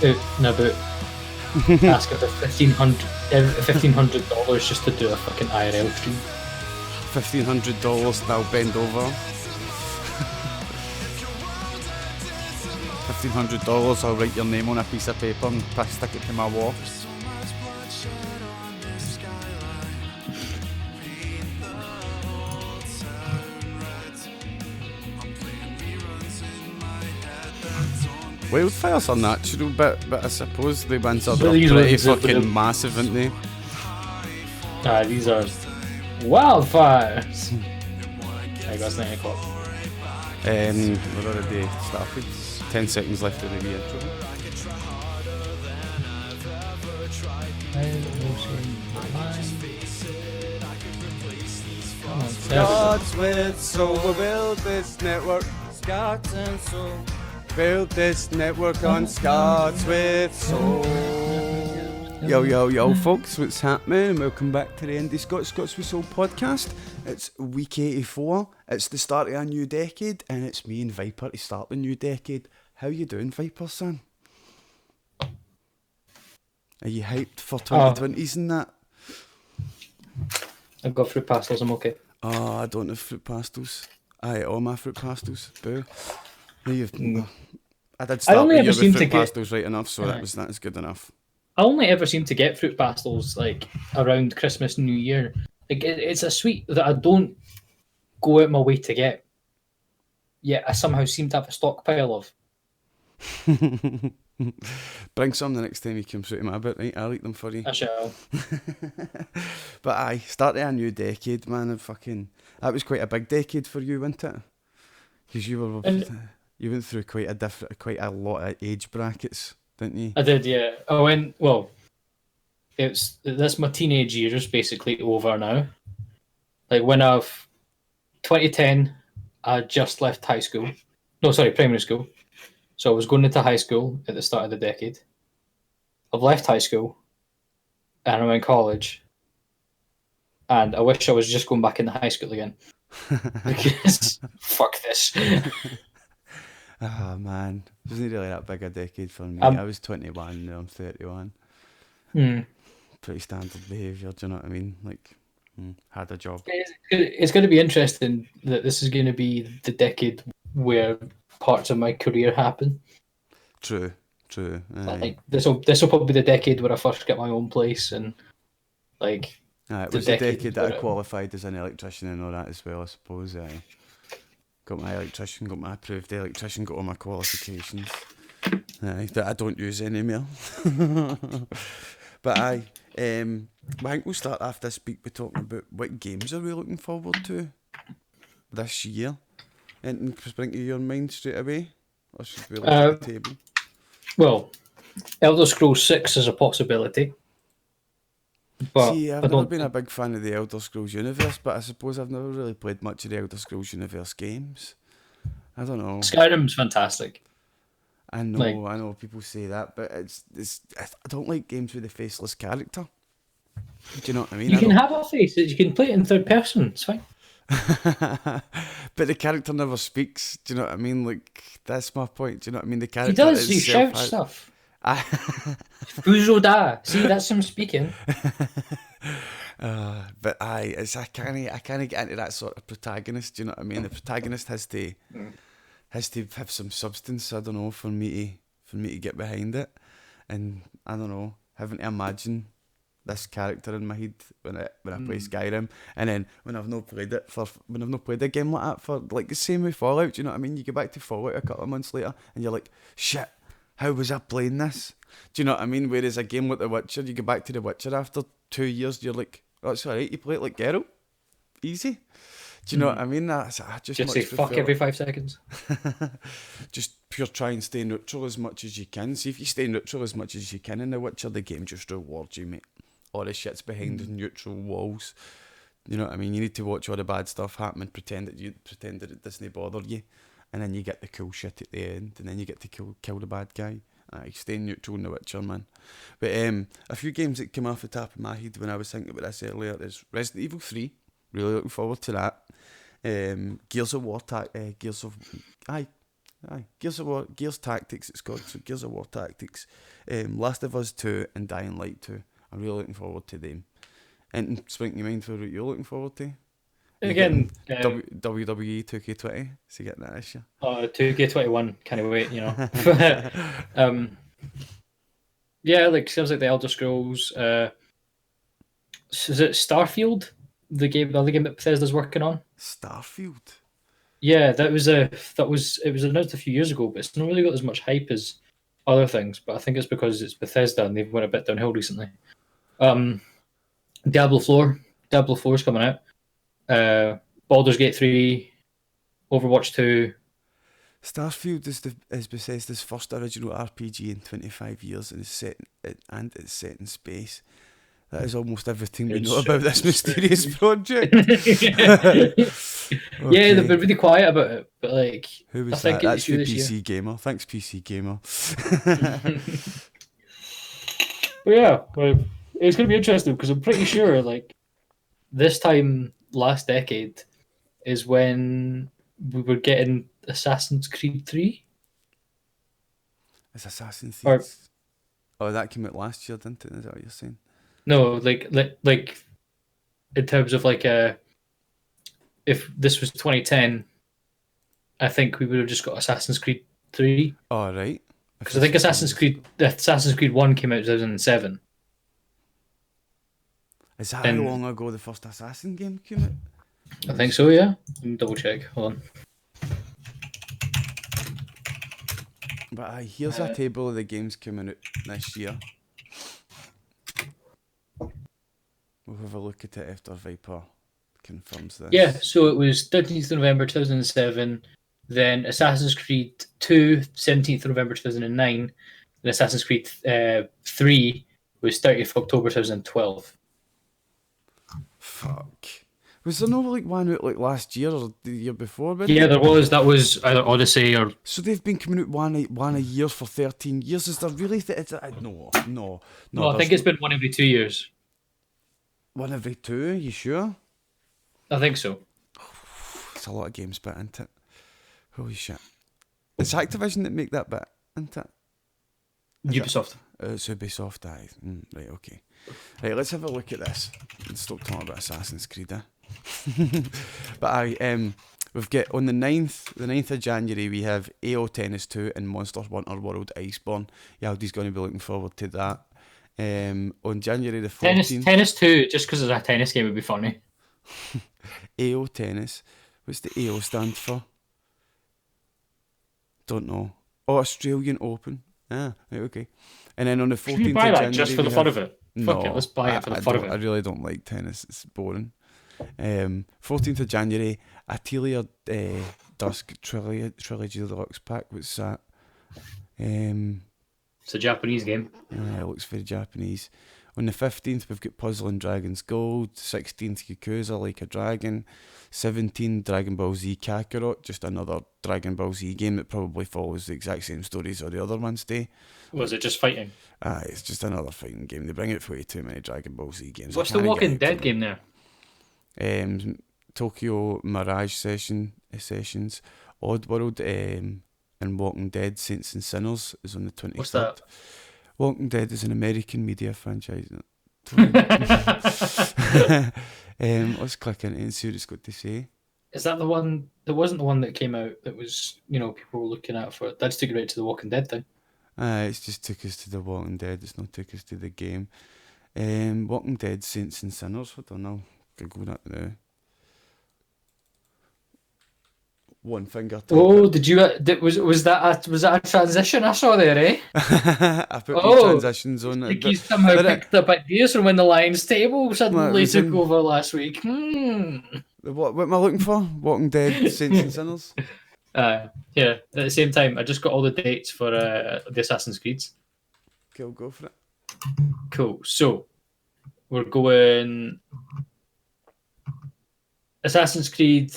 in about asking for $1,500 just to do a fucking IRL stream. $1,500, now bend over. $1,500, I'll write your name on a piece of paper and stick it to my wall. Wildfires are natural, but I suppose the ones are pretty fucking massive, aren't they? These are wildfires. I got 9 o'clock. We're already started. 10 seconds left of the intro. Scots with soul, we'll build this network. Scots and soul. Build this network on Scots with soul. Yo, folks, what's happening? Welcome back to the IndiScots Scots with Soul podcast. It's week 84. It's the start of a new decade, and it's me and Viper to start the new decade. How you doing, Viper, son? Are you hyped for 2020s and that? I've got fruit pastels, I'm okay. Oh, I don't have fruit pastels. I ate all my fruit pastels. Boo. I did start with your fruit pastels right enough, so that is good enough. I only ever seem to get fruit pastels like around Christmas and New Year. Like it's a sweet that I don't go out my way to get, yet I somehow seem to have a stockpile of. Bring some the next time you come through to my bit, right? I'll eat them for you. I shall. But aye, start of a new decade, man. That was quite a big decade for you, wasn't it? Because you went through quite a lot of age brackets, didn't you? I did, yeah. That's my teenage years basically over now. Like when 2010, I just left high school. No, sorry, primary school. So I was going into high school at the start of the decade. I've left high school, and I'm in college. And I wish I was just going back into high school again. Because fuck this. Oh man, wasn't really that big a decade for me. I was 21, now I'm 31. Pretty standard behaviour, do you know what I mean? Like, had a job. It's going to be interesting that this is going to be the decade where parts of my career happen. True. Like this will probably be the decade where I first get my own place, and like. It was the decade that I qualified as an electrician and all that as well, I suppose. Got my electrician, got my approved electrician, got all my qualifications. That I don't use anymore. But I think we'll start off this week by talking about what games are we looking forward to this year. Anything spring to your mind straight away? Or should we look at the table? Well, Elder Scrolls 6 is a possibility. But see, I've never been a big fan of the Elder Scrolls universe, but I suppose I've never really played much of the Elder Scrolls universe games. I don't know. Skyrim's fantastic. I know people say that, but I don't like games with a faceless character. Do you know what I mean? You can have a face, you can play it in third person, it's fine. But the character never speaks, do you know what I mean? Like, that's my point, do you know what I mean? The character he does, he shouts stuff. Buzo da. See, that's him speaking. But I can't get into that sort of protagonist. Do you know what I mean? The protagonist has to have some substance. I don't know, for me to get behind it, and I don't know, having to imagine this character in my head when I play Skyrim, and then when I've not played a game like that for like the same with Fallout. Do you know what I mean? You go back to Fallout a couple of months later, and you're like, shit. How was I playing this? Do you know what I mean? Whereas a game like The Witcher, you go back to The Witcher after 2 years, you're like, oh, it's alright, you play it like Geralt. Easy. Do you know what I mean? I just say fuck every 5 seconds. Just pure try and stay neutral as much as you can. See, if you stay neutral as much as you can in The Witcher, the game just rewards you, mate. All the shit's behind the neutral walls. You know what I mean? You need to watch all the bad stuff happen and pretend that it doesn't bother you. And then you get the cool shit at the end, and then you get to kill the bad guy. Stay neutral in The Witcher, man. But a few games that came off the top of my head when I was thinking about this earlier is Resident Evil 3. Really looking forward to that. Gears of War, Aye, Gears of War, Gears Tactics. It's called, so Gears of War Tactics. Last of Us 2 and Dying Light 2. I'm really looking forward to them. And spring your mind for what you're looking forward to. Again, WWE 2K20. So you getting that this year? 2K21, can't wait, you know. Yeah, like sounds like the Elder Scrolls. Is it Starfield? The other game that Bethesda's working on. Starfield. Yeah, it was announced a few years ago, but it's not really got as much hype as other things. But I think it's because it's Bethesda and they've went a bit downhill recently. Diablo 4 is coming out. Baldur's Gate 3, Overwatch 2. Starfield is Bethesda's first original RPG in 25 years, and it's set in space. That is almost everything we know about this mysterious project. Okay. Yeah, they've been really quiet about it, but like, who was I that? think That's it's the this PC year. Gamer. Thanks, PC Gamer. But yeah, well, it's going to be interesting because I'm pretty sure like this time last decade is when we were getting Assassin's Creed 3. It's Assassin's Creed. Or Oh, that came out last year, didn't it? Is that what you're saying? no, like in terms of like if this was 2010, I think we would have just got Assassin's Creed 3. Oh, right. Because I think Assassin's Creed 1 came out in 2007. Is that how long ago the first Assassin game came out? I think so, yeah. Let me double check. Hold on. But here's a table of the games coming out this year. We'll have a look at it after Viper confirms this. Yeah, so it was 13th November 2007, then Assassin's Creed 2, 17th November 2009, and Assassin's Creed 3 was 30th October 2012. Fuck. Was there no like one out like last year or the year before? Yeah, there was. That was either Odyssey or... So they've been coming out one a year for 13 years. Is there really... No, I think it's been one every 2 years. One every two? You sure? I think so. It's a lot of games bit, isn't it? Holy shit. It's Activision that make that bit, isn't it? Ubisoft. It's Ubisoft, aye. Right, okay. Right, let's have a look at this. Let's stop talking about Assassin's Creed, But aye, we've got on the 9th of January, we have AO Tennis 2 and Monster Hunter World Iceborne. Yaldi's going to be looking forward to that. On January the 14th... Tennis 2, just because it's a tennis game would be funny. AO Tennis. What's the AO stand for? Don't know. Oh, Australian Open. Ah, right, okay. And then on the 14th Should we buy of that January, just for the fun of it? Fuck it, let's buy it for the fun of it. I really don't like tennis. It's boring. 14th of January, Atelier Dusk Trilogy Deluxe Pack. What's that? It's a Japanese game. It looks very Japanese. On the 15th, we've got Puzzle and Dragons Gold. 16th, Yakuza Like a Dragon. 17th, Dragon Ball Z Kakarot. Just another Dragon Ball Z game that probably follows the exact same stories as the other ones do. Was it just fighting? It's just another fighting game. They bring out way too many Dragon Ball Z games. What's the Walking Dead game there? Tokyo Mirage Sessions. Oddworld and Walking Dead Saints and Sinners is on the 23rd. What's that? Walking Dead is an American media franchise. Let's click into it and see what it's got to say. Is that the one? There wasn't the one that came out that was, people were looking at for it. That just took it right to the Walking Dead thing. It's just took us to the Walking Dead. It's not took us to the game. Walking Dead Saints and Sinners. I don't know. Google that now. One finger. Oh, did you? Was that a transition I saw there, eh? I put my transitions on it. You somehow picked up ideas from when the Lions table suddenly took over last week. What am I looking for? Walking Dead, Saints and Sinners? Yeah, at the same time, I just got all the dates for the Assassin's Creeds. Okay, I'll go for it. Cool. So, we're going... Assassin's Creed...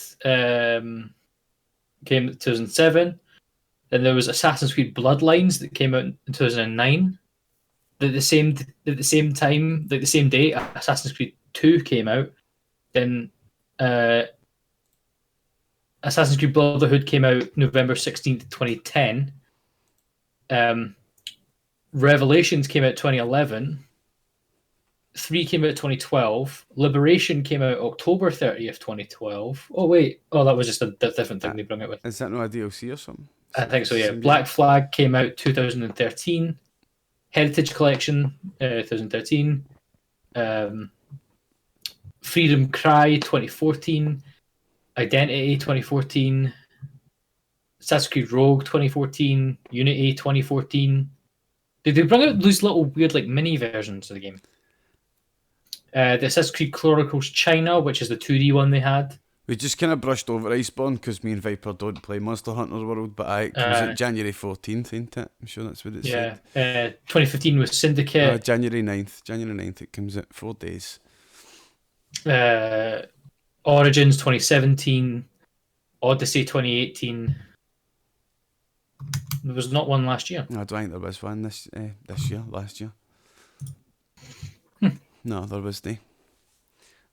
came in 2007. Then there was Assassin's Creed Bloodlines that came out in 2009. At the same time, like the same day, Assassin's Creed 2 came out. Then Assassin's Creed Brotherhood came out November 16th, 2010. Revelations came out 2011. 3 came out 2012. Liberation came out October 30th, 2012. Oh, wait. Oh, that was just a different thing they brought out with. Is that not a DLC or something? I think so, yeah. Same Black game? Flag came out 2013. Heritage Collection, 2013. Freedom Cry, 2014. Identity, 2014. Assassin's Creed Rogue, 2014. Unity, 2014. Did they bring out these little weird like mini versions of the game? The Assassin's Creed Chronicles China, which is the 2D one they had. We just kind of brushed over Iceborne because me and Viper don't play Monster Hunter World, but it comes out January 14th, ain't it? I'm sure that's what it said. 2015 was Syndicate. January 9th. January 9th it comes out, 4 days. Origins 2017. Odyssey 2018. There was not one last year. I don't think there was one last year. No, there was no.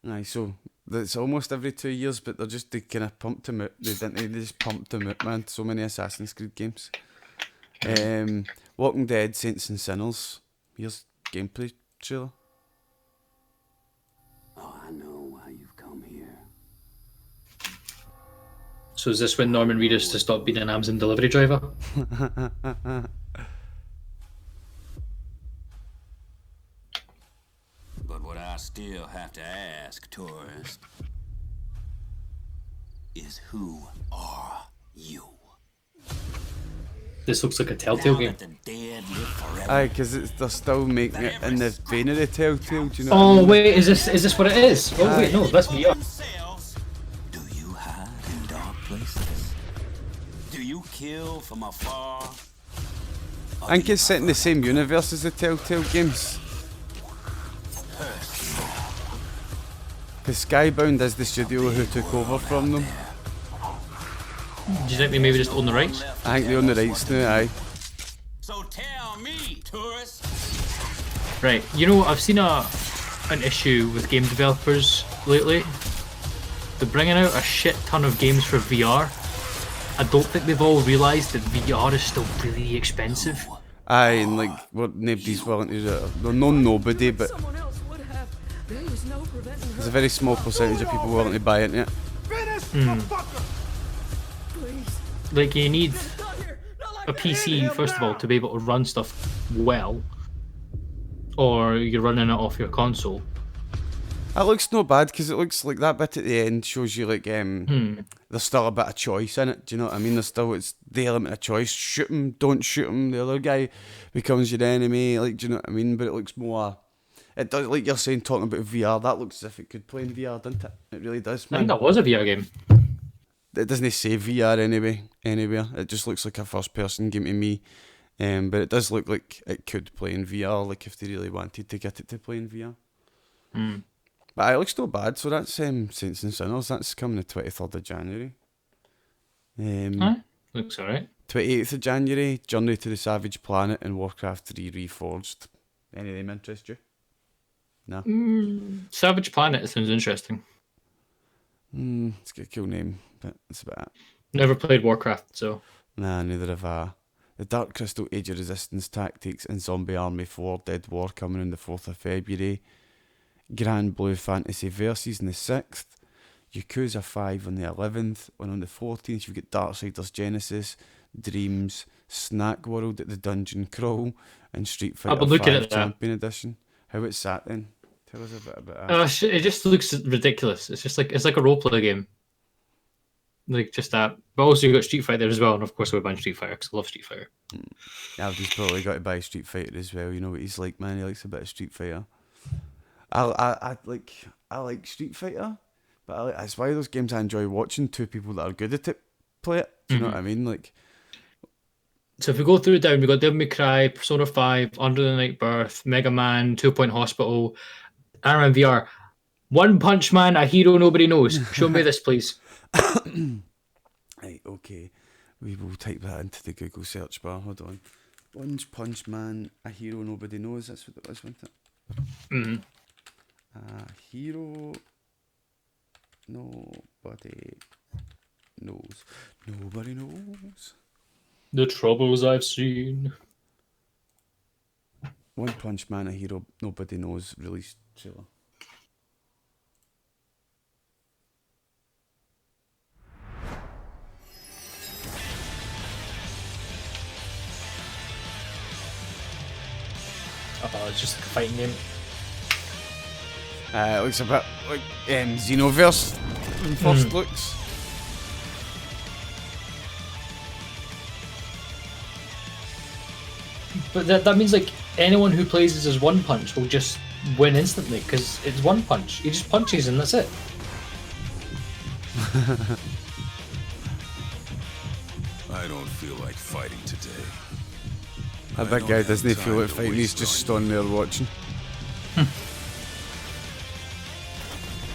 Aye, so it's almost every 2 years, but they kind of pumped them out. They just pumped them out, man. So many Assassin's Creed games. Walking Dead, Saints and Sinners. Here's gameplay trailer. Oh, I know why you've come here. So is this when Norman Reedus to stop being an Amazon delivery driver? But what I still have to ask, tourist, is who are you? This looks like a Telltale Now game. that the dead live forever. Aye, because they're still making it in the vein of the Telltale, do you know Oh what I mean? wait, is this what it is? Oh wait, no, that's VR. Themselves, do you hide in dark places? Do you kill from afar? I think it's set in the same universe as the Telltale games. Because Skybound is the studio who took over from them. Do you think they maybe just own the rights? I think they own the rights now, aye. So tell me, tourist. Right. You know, I've seen an issue with game developers lately. They're bringing out a shit ton of games for VR. I don't think they've all realised that VR is still really expensive. Aye, and like, nobody's willing to do it. They're nobody, but there's a very small percentage of people willing to buy it, yeah. Like, you need a PC, first of all, to be able to run stuff well. Or you're running it off your console. That looks no bad, because it looks like that bit at the end shows you, like, there's still a bit of choice in it, do you know what I mean? There's the element of choice. Shoot him, don't shoot him, the other guy becomes your enemy, like, do you know what I mean? But it looks more... It does, like you're saying, talking about VR, that looks as if it could play in VR, doesn't it? It really does, I man. think that was a VR game. It doesn't say VR anywhere. It just looks like a first-person game to me. But it does look like it could play in VR, like if they really wanted to get it to play in VR. But it looks not bad, so that's Saints and Sinners. That's coming the 23rd of January. Looks alright. 28th of January, Journey to the Savage Planet and Warcraft 3 Reforged. Any of them interest you? No? Savage Planet sounds interesting. It's got a cool name, but that's about it. Never played Warcraft, so... Nah, neither have I. The Dark Crystal Age of Resistance Tactics and Zombie Army 4 Dead War coming on the 4th of February. Grand Blue Fantasy Versus on the 6th. Yakuza 5 on the 11th. And on the 14th, you've got Darksiders Genesis, Dreams, Snack World at the Dungeon Crawl, and Street Fighter 5 Champion Edition. How it's that then? Tell us a bit about that. It just looks ridiculous. It's like a roleplay game. Like, just that. But also, you've got Street Fighter as well, and of course, we're buying Street Fighter because I love Street Fighter. Yeah, he's probably got to buy Street Fighter as well. You know what he's like, man. He likes a bit of Street Fighter. I like Street Fighter, but it's why those games I enjoy watching two people that are good at it play it. Do you know what I mean? Like, so if we go through down, we got Devil May Cry, Persona 5, Under the Night Birth, Mega Man, 2 Point Hospital, Iron Man VR, One Punch Man, a hero nobody knows. Show me this, please. Right, okay. We will type that into the Google search bar. Hold on. One Punch Man, a hero nobody knows. That's what it was, wasn't it? A hero nobody knows. Nobody knows. The troubles I've seen. One Punch Man, a hero nobody knows. Released trailer. It's just like a fighting game. It looks a bit like Xenoverse in first looks. But that means like anyone who plays this as One Punch will just win instantly because it's One Punch. He just punches and that's it. I don't feel like fighting today. That guy doesn't feel like fighting, he's just standing there watching.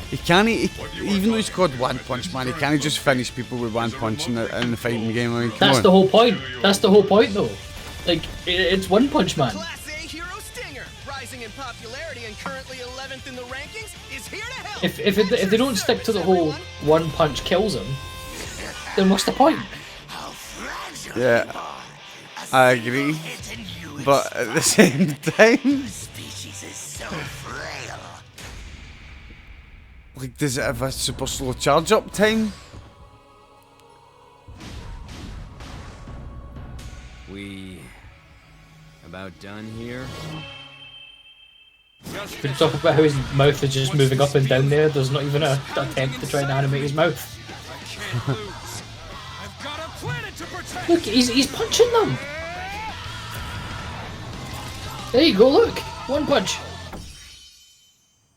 He can't, even though he's called One Punch Man, he can't just finish people with one punch in the fighting game. I mean, That's the whole point. That's the whole point though. Like, it's One Punch Man. Class A hero Stinger, rising in popularity and currently 11th in the rankings, is here to help. If they don't stick to the whole One Punch kills him, then what's the point? Yeah, I agree. But at the same time, like, does it have a super slow charge up time? We about done here? We talk about how his mouth is just moving up and down there. There's not even a attempt to try and animate his mouth. Look, he's punching them. There you go, look. One punch.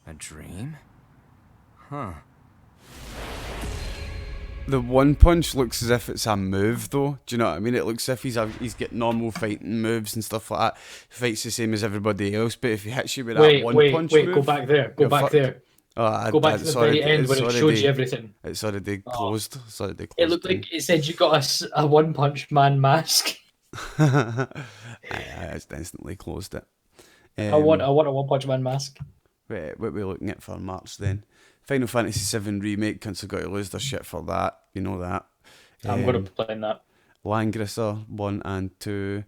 A dream? Huh. The One Punch looks as if it's a move, though. Do you know what I mean? It looks as if he's got normal fighting moves and stuff like that. He fights the same as everybody else, but if he hits you with that One Punch move... Go back there. Go back there. Go back to the very end when it showed you everything. It's already closed. It's already closed. It looked like it said you got a One Punch Man mask. It's instantly closed it. I want a One Punch Man mask. Right, what are we looking at for March then? Final Fantasy VII Remake, cunts have got to lose their shit for that. You know that. I'm going to be playing that. Langrisser 1 and 2.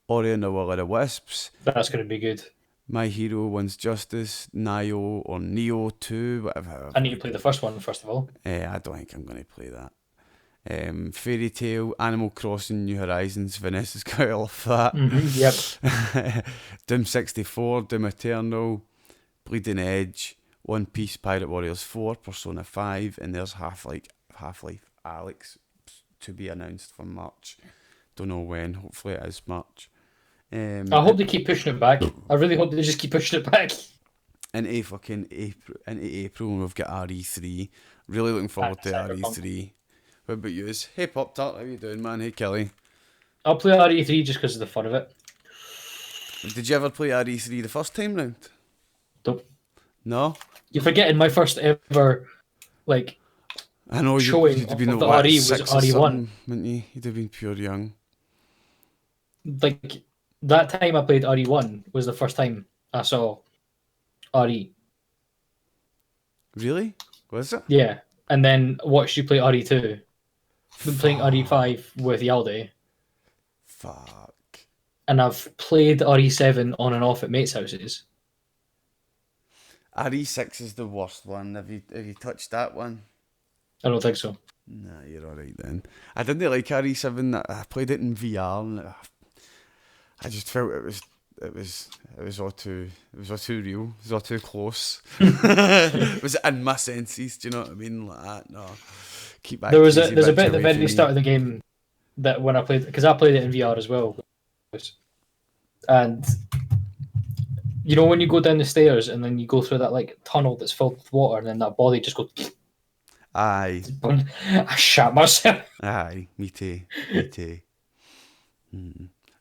Ori and the Will of the Wisps. That's going to be good. My Hero Wins Justice. Nioh or Neo 2, whatever. I need to play the first one, first of all. I don't think I'm going to play that. Fairy Tail, Animal Crossing, New Horizons. Vanessa's got to love that. Yep. Doom 64, Doom Eternal, Bleeding Edge, One Piece, Pirate Warriors 4, Persona 5, and there's Half-Life Alyx to be announced for March. Don't know when, hopefully it is March. I hope they keep pushing it back. I really hope they just keep pushing it back. Into April, we've got RE3. Really looking forward to RE3. What about you? Hey Pop Tart, how you doing, man? Hey Kelly. I'll play RE3 just because of the fun of it. Did you ever play RE3 the first time round? Nope. No? You're forgetting my first ever, I know showing you'd have been of the what, RE was 6 or RE1. something, wouldn't you? You'd have been pure young. Like, that time I played RE1 was the first time I saw RE. Really? Was it? Yeah. And then watched you play RE2. Been playing RE5 with Yaldi. Fuck. And I've played RE7 on and off at mates' houses. RE6 is the worst one. Have you touched that one? I don't think so. Nah, you're alright then. I didn't like RE7. I played it in VR and I just felt it was all too real. It was all too close. It was in my senses. Do you know what I mean? Like that. No. Keep that. There's a bit at the very start of the game that when I played, because I played it in VR as well, and you know when you go down the stairs and then you go through that tunnel that's filled with water and then that body just goes. Aye. I shat myself. Aye. Me too. Me too.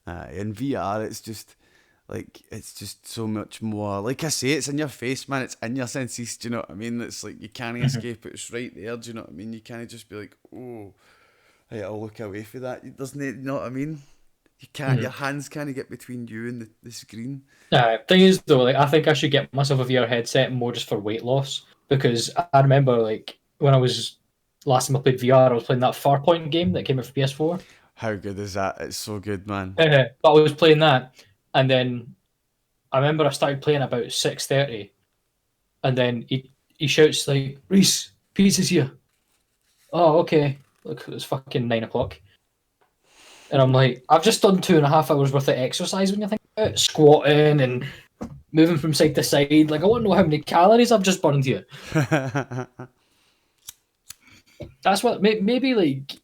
Aye. In VR, it's just so much more. Like I say, it's in your face, man. It's in your senses. Do you know what I mean? It's like you can't escape it. It's right there. Do you know what I mean? You can't just be like, oh, hey, I'll look away for that. It doesn't. You know what I mean? You can't. Your hands can't get between you and the screen. Thing is though, I think I should get myself a VR headset more just for weight loss because I remember when I was last time I played VR, I was playing that Farpoint game that came out for PS4. How good is that? It's so good, man. But I was playing that, and then I remember I started playing about 6:30, and then he shouts like, "Reese, pizza's here." Oh, okay. Look, it's fucking 9 o'clock. And I'm like, I've just done 2.5 hours worth of exercise when you think about it, squatting and moving from side to side. Like, I want to know how many calories I've just burned here. That's what, maybe like,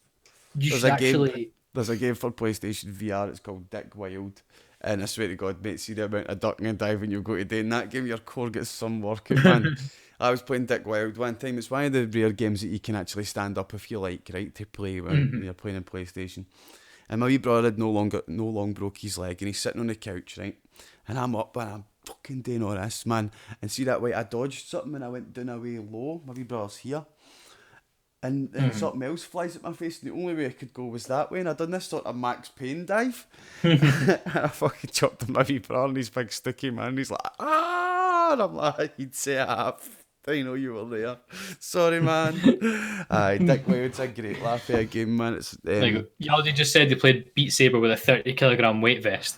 you should actually... There's a game for PlayStation VR, it's called Dick Wild. And I swear to God, mate, see the amount of ducking and diving you've got to do in that game, your core gets some workout, man. I was playing Dick Wild one time. It's one of the rare games that you can actually stand up if you like, right, to play when you're playing on PlayStation. And my wee brother had no long broke his leg, and he's sitting on the couch, right? And I'm up and I'm fucking doing all this, man. And see that way, I dodged something and I went down a way low. My wee brother's here. And something else flies at my face, and the only way I could go was that way. And I done this sort of Max Payne dive. And I fucking chopped him my wee brother and his big sticky man. And he's like, ah! And I'm like, he'd say, I know you were there. Sorry, man. Aye, Dick Wild's a great laugh at a game, man. It's like, Yaldi just said they played Beat Saber with a 30-kilogram weight vest.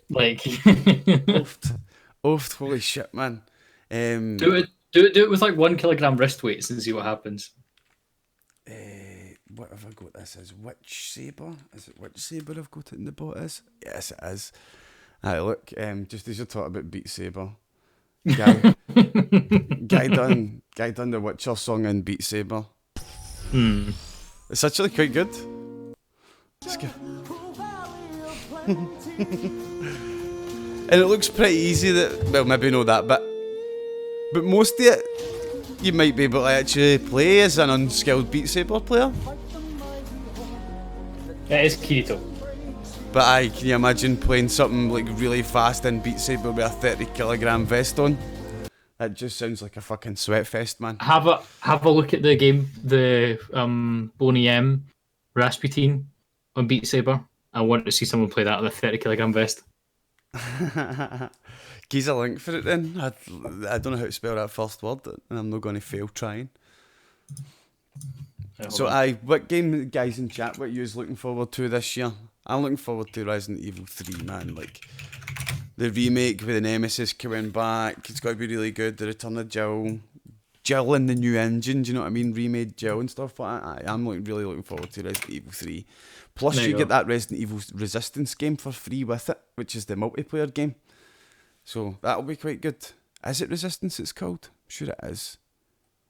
Like, oofed, holy shit, man. Do it with like 1 kilogram wrist weights and see what happens. What have I got this as? Witch Saber? Is it Witch Saber I've got it in the bot as? Yes, it is. Aye, look, just as you're talking about Beat Saber, guy done the Witcher song in Beat Saber. It's actually quite good. Let's go. And it looks pretty easy that, well, maybe not that bit, but most of it you might be able to actually play as an unskilled Beat Saber player. It is Kirito. But aye, can you imagine playing something like really fast in Beat Saber with a 30-kilogram vest on? That just sounds like a fucking sweat fest, man. Have a look at the game, the Boney M Rasputin on Beat Saber. I want to see someone play that with a 30-kilogram vest. Give a link for it then. I don't know how to spell that first word, and I'm not going to fail trying. So what game, guys in chat, what are you looking forward to this year? I'm looking forward to Resident Evil 3, man. Like, the remake with the Nemesis coming back, it's got to be really good. The return of Jill and the new engine, do you know what I mean? Remade Jill and stuff like that. I'm really looking forward to Resident Evil 3. Plus, you get that Resident Evil Resistance game for free with it, which is the multiplayer game. So, that'll be quite good. Is it Resistance it's called? I'm sure it is.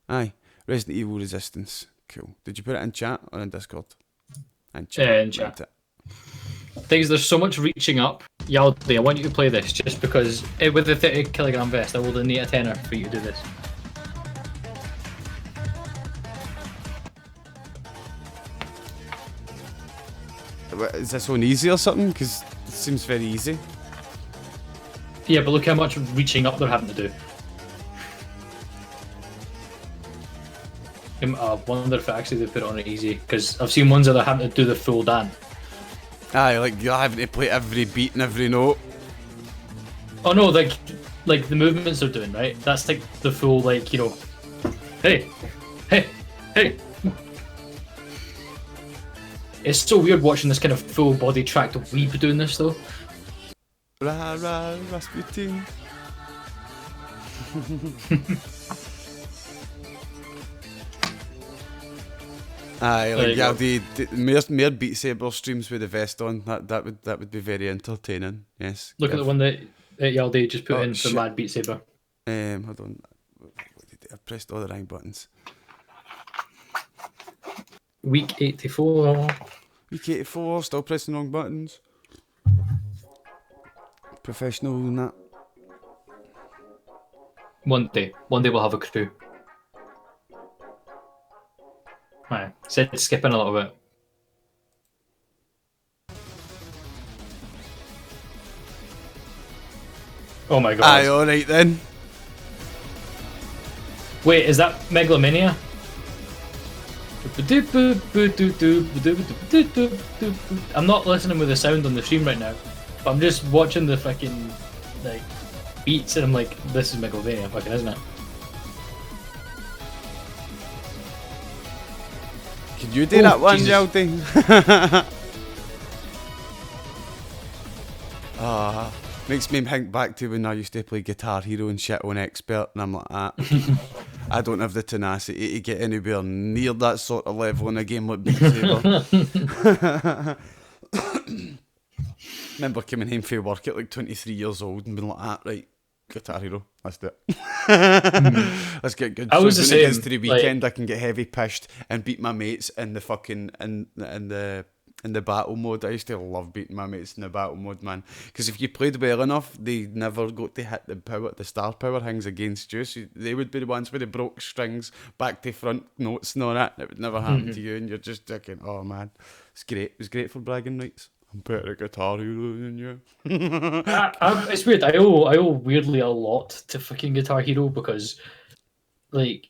Aye, Resident Evil Resistance. Cool. Did you put it in chat or in Discord? In chat. In chat. Things, there's so much reaching up. Yaldi, I want you to play this just because with the 30-kilogram vest, I will donate a tenner for you to do this. Is this one easy or something? Because it seems very easy. Yeah, but look how much reaching up they're having to do. I wonder if actually they put it on it easy, because I've seen ones that are having to do the full dance. Aye, like you're having to play every beat and every note. Oh no, like the movements they're doing, right? That's like the full, like, you know, hey. It's so weird watching this kind of full body tracked weeb doing this though. Rah rah Rasputin. Aye, like yeah, the mere Beat Saber streams with the vest on. That would be very entertaining. Yes. Look at the one that Yaldi just put in for Mad Beat Saber. Hold on. I pressed all the right buttons. Week 84. Week 84, still pressing the wrong buttons. Professional and that. One day we'll have a crew. Right, said skipping a little bit. Oh my god. Aye, alright then. Wait, is that Megalomania? I'm not listening with the sound on the stream right now. But I'm just watching the fucking like beats and I'm like, this is Megalomania, fucking, isn't it? Could you do that one, Jesus. Yaldi? Makes me think back to when I used to play Guitar Hero and shit on Expert, and I'm like, I don't have the tenacity to get anywhere near that sort of level in a game like Beat Saber. Remember coming home from work at like 23 years old and being like, right, Guitar Hero, let's do it. Let's get good. I was so the when it gets same, to the weekend, I can get heavy pished and beat my mates in the fucking in the battle mode. I used to love beating my mates in the battle mode, man. Because if you played well enough, they never got to hit the star power things against you. So they would be the ones with the broke strings, back to front notes and all that. It would never happen to you, and you're just thinking, oh man, it's great. It was great for bragging rights. I'm better at Guitar Hero than you. It's weird. I owe weirdly a lot to fucking Guitar Hero because, like,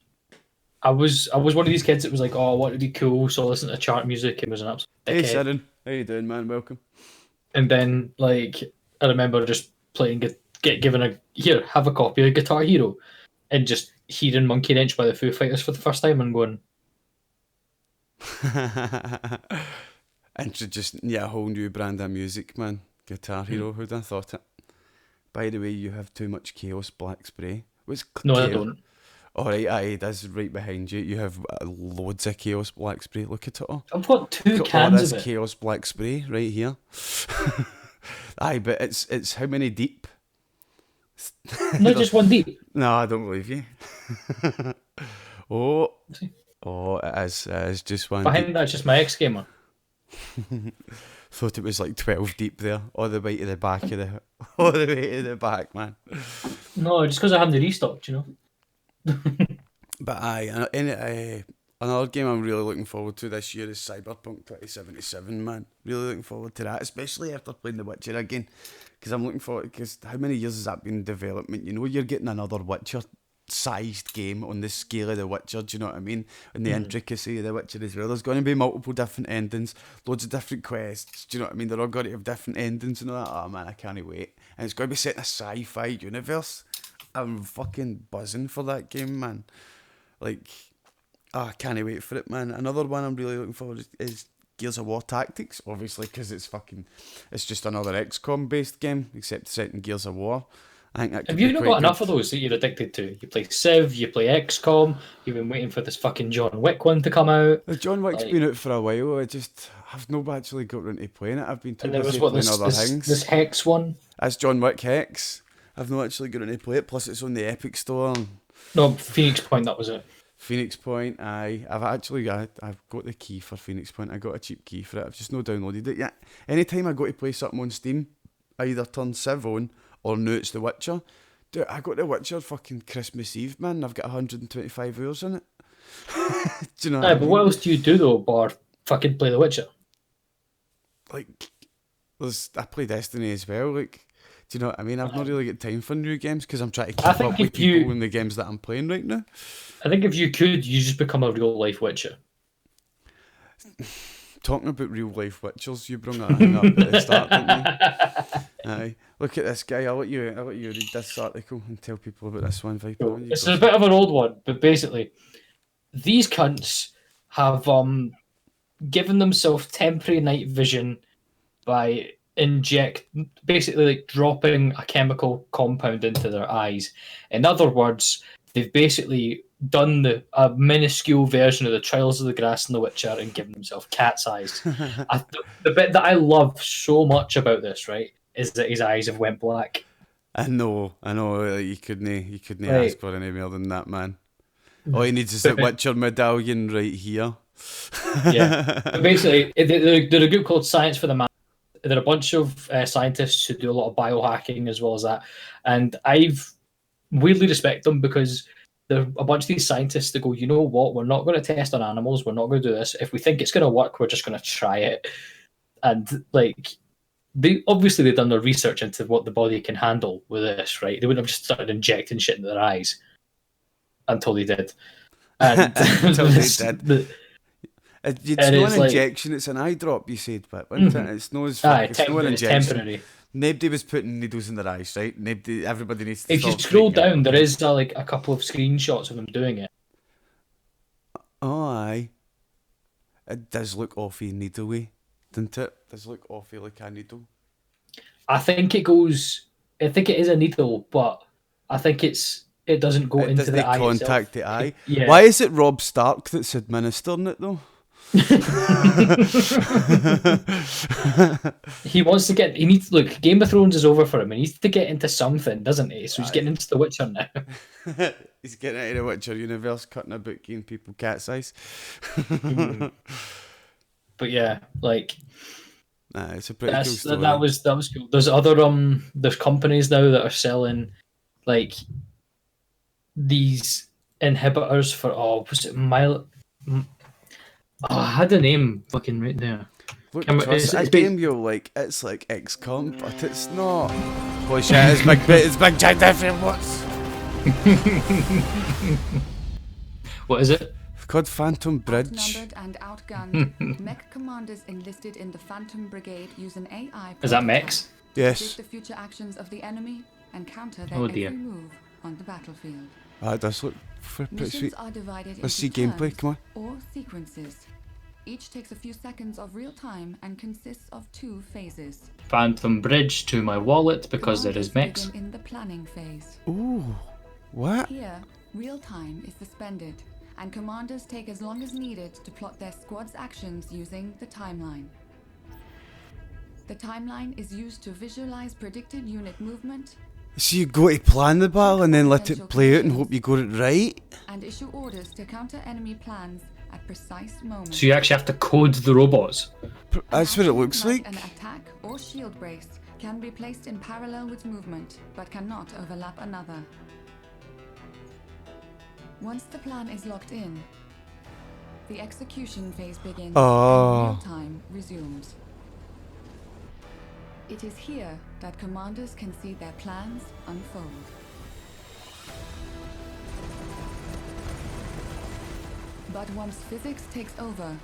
I was one of these kids that was like, oh, I want to be cool, so I listened to chart music and was an absolute Hey, dickhead. Sharon. How you doing, man? Welcome. And then, like, I remember just playing, get given have a copy of Guitar Hero, and just hearing Monkey Wrench by the Foo Fighters for the first time and going, And to just, a whole new brand of music, man. Guitar Hero, who'd have thought it? By the way, you have too much Chaos Black Spray. What's no, Chaos? I don't. Alright, aye, that's right behind you. You have loads of Chaos Black Spray. Look at it all. I've got 2 Look at all cans this of it. Chaos Black Spray right here. Aye, but it's how many deep? Not just one deep. No, I don't believe you. Oh, it is just one deep. Behind that's just my ex-gamer. Thought it was like 12 deep there, all the way to the back all the way to the back, man. No, just because I haven't restocked, you know. But another game I'm really looking forward to this year is Cyberpunk 2077, man. Really looking forward to that, especially after playing The Witcher again. Because I'm looking forward, because how many years has that been in development? You know, you're getting another Witcher-sized game on the scale of The Witcher, do you know what I mean? And the intricacy of The Witcher as well. There's going to be multiple different endings, loads of different quests, do you know what I mean? They're all going to have different endings and all that. Oh man, I can't wait. And it's going to be set in a sci-fi universe. I'm fucking buzzing for that game, man. Like, I can't wait for it, man. Another one I'm really looking forward to is Gears of War Tactics, obviously, because it's just another XCOM based game, except set in Gears of War. I think that could Have be you not quite got enough good. of those that you're addicted to? You play Civ, you play XCOM, you've been waiting for this fucking John Wick one to come out. John Wick's like- been out for a while. I've not actually got around to playing it. I've been too And there busy was playing other things. this Hex one. That's John Wick Hex. I've not actually got around to play it. Plus, it's on the Epic Store. No, Phoenix Point, that was it. Phoenix Point, aye. I've got the key for Phoenix Point. I got a cheap key for it. I've just not downloaded it yet. Anytime I go to play something on Steam, I either turn Civ on or now it's The Witcher. Dude, I got The Witcher fucking Christmas Eve, man. I've got 125 hours in it. Do you know what I But mean? what else do you do though, bar fucking play The Witcher? Like, I play Destiny as well. Like, do you know what I mean? I've not really got time for new games because I'm trying to keep think up with if people you- in the games that I'm playing right now. I think if you could, you just become a real life Witcher. Talking about real life witchers, you brought that thing up at the start, didn't you? Aye. Look at this guy. I'll let you read this article and tell people about this one, Viper. So, You it's go a bit of an old one, but basically, these cunts have given themselves temporary night vision by basically like dropping a chemical compound into their eyes. In other words, they've basically done a minuscule version of the Trials of the Grass and the Witcher and given themselves cat's eyes. The bit that I love so much about this, right, is that his eyes have went black. I know. Like, you couldn't Right. ask for any more than that, man. All he needs is that Witcher medallion right here. Yeah. But basically, they're a group called Science for the Man. They're a bunch of scientists who do a lot of biohacking as well as that. And I've weirdly respect them because they're a bunch of these scientists that go, you know what, we're not going to test on animals. We're not going to do this. If we think it's going to work, we're just going to try it. And like, they've done their research into what the body can handle with this, right? They wouldn't have just started injecting shit into their eyes until they did. And Until they did. It's and not it's an like- injection, it's an eye drop, you said, but wasn't it? It's no, it's Aye, not an it's injection. temporary. Nobody was putting needles in their eyes, right? Everybody needs to If you stop scroll freaking out. down, there is like a couple of screenshots of them doing it. Oh, aye. It does look awfully needly, doesn't it? It does look awfully like a needle. I think it is a needle, but I think it doesn't go It into doesn't the eye contact itself. the eye. Yeah. Why is it Rob Stark that's administering it though? He wants to get. He needs. Look, Game of Thrones is over for him. He needs to get into something, doesn't he? So he's getting into The Witcher now. He's getting out of the Witcher universe, cutting a book, giving people cat's eyes. But yeah, like Nah, it's a pretty cool story. that was cool. There's other there's companies now that are selling like these inhibitors for was it I had the name fucking right there. Look, It's- trust, it's a game you're like, it's like XCOM, but it's not. Holy shit, it's big giant different what's What is it? it's called Phantom Bridge. Outnumbered and outgunned, mech commanders enlisted in the Phantom Brigade use an AI. Is that mechs? Yes. Predict the future actions of the enemy and counter their Oh, every dear. move on the battlefield. It does look pretty Missions sweet. are divided Let's into see gameplay, turns come on. or sequences. Each takes a few seconds of real time and consists of 2 phases. Phantom Bridge to my wallet because there is Commanders mechs. begin in the planning phase. Ooh, what? Here, real time is suspended, and commanders take as long as needed to plot their squad's actions using the timeline. The timeline is used to visualize predicted unit movement So you go to plan the battle and then let it play out and hope you got it right? and issue orders to counter enemy plans at precise moments. So you actually have to code the robots. That's what it looks like. An attack or shield brace can be placed in parallel with movement, but cannot overlap another. Once the plan is locked in, the execution phase begins Oh. and real time resumes. It is here that commanders can see their plans unfold. But once physics takes over,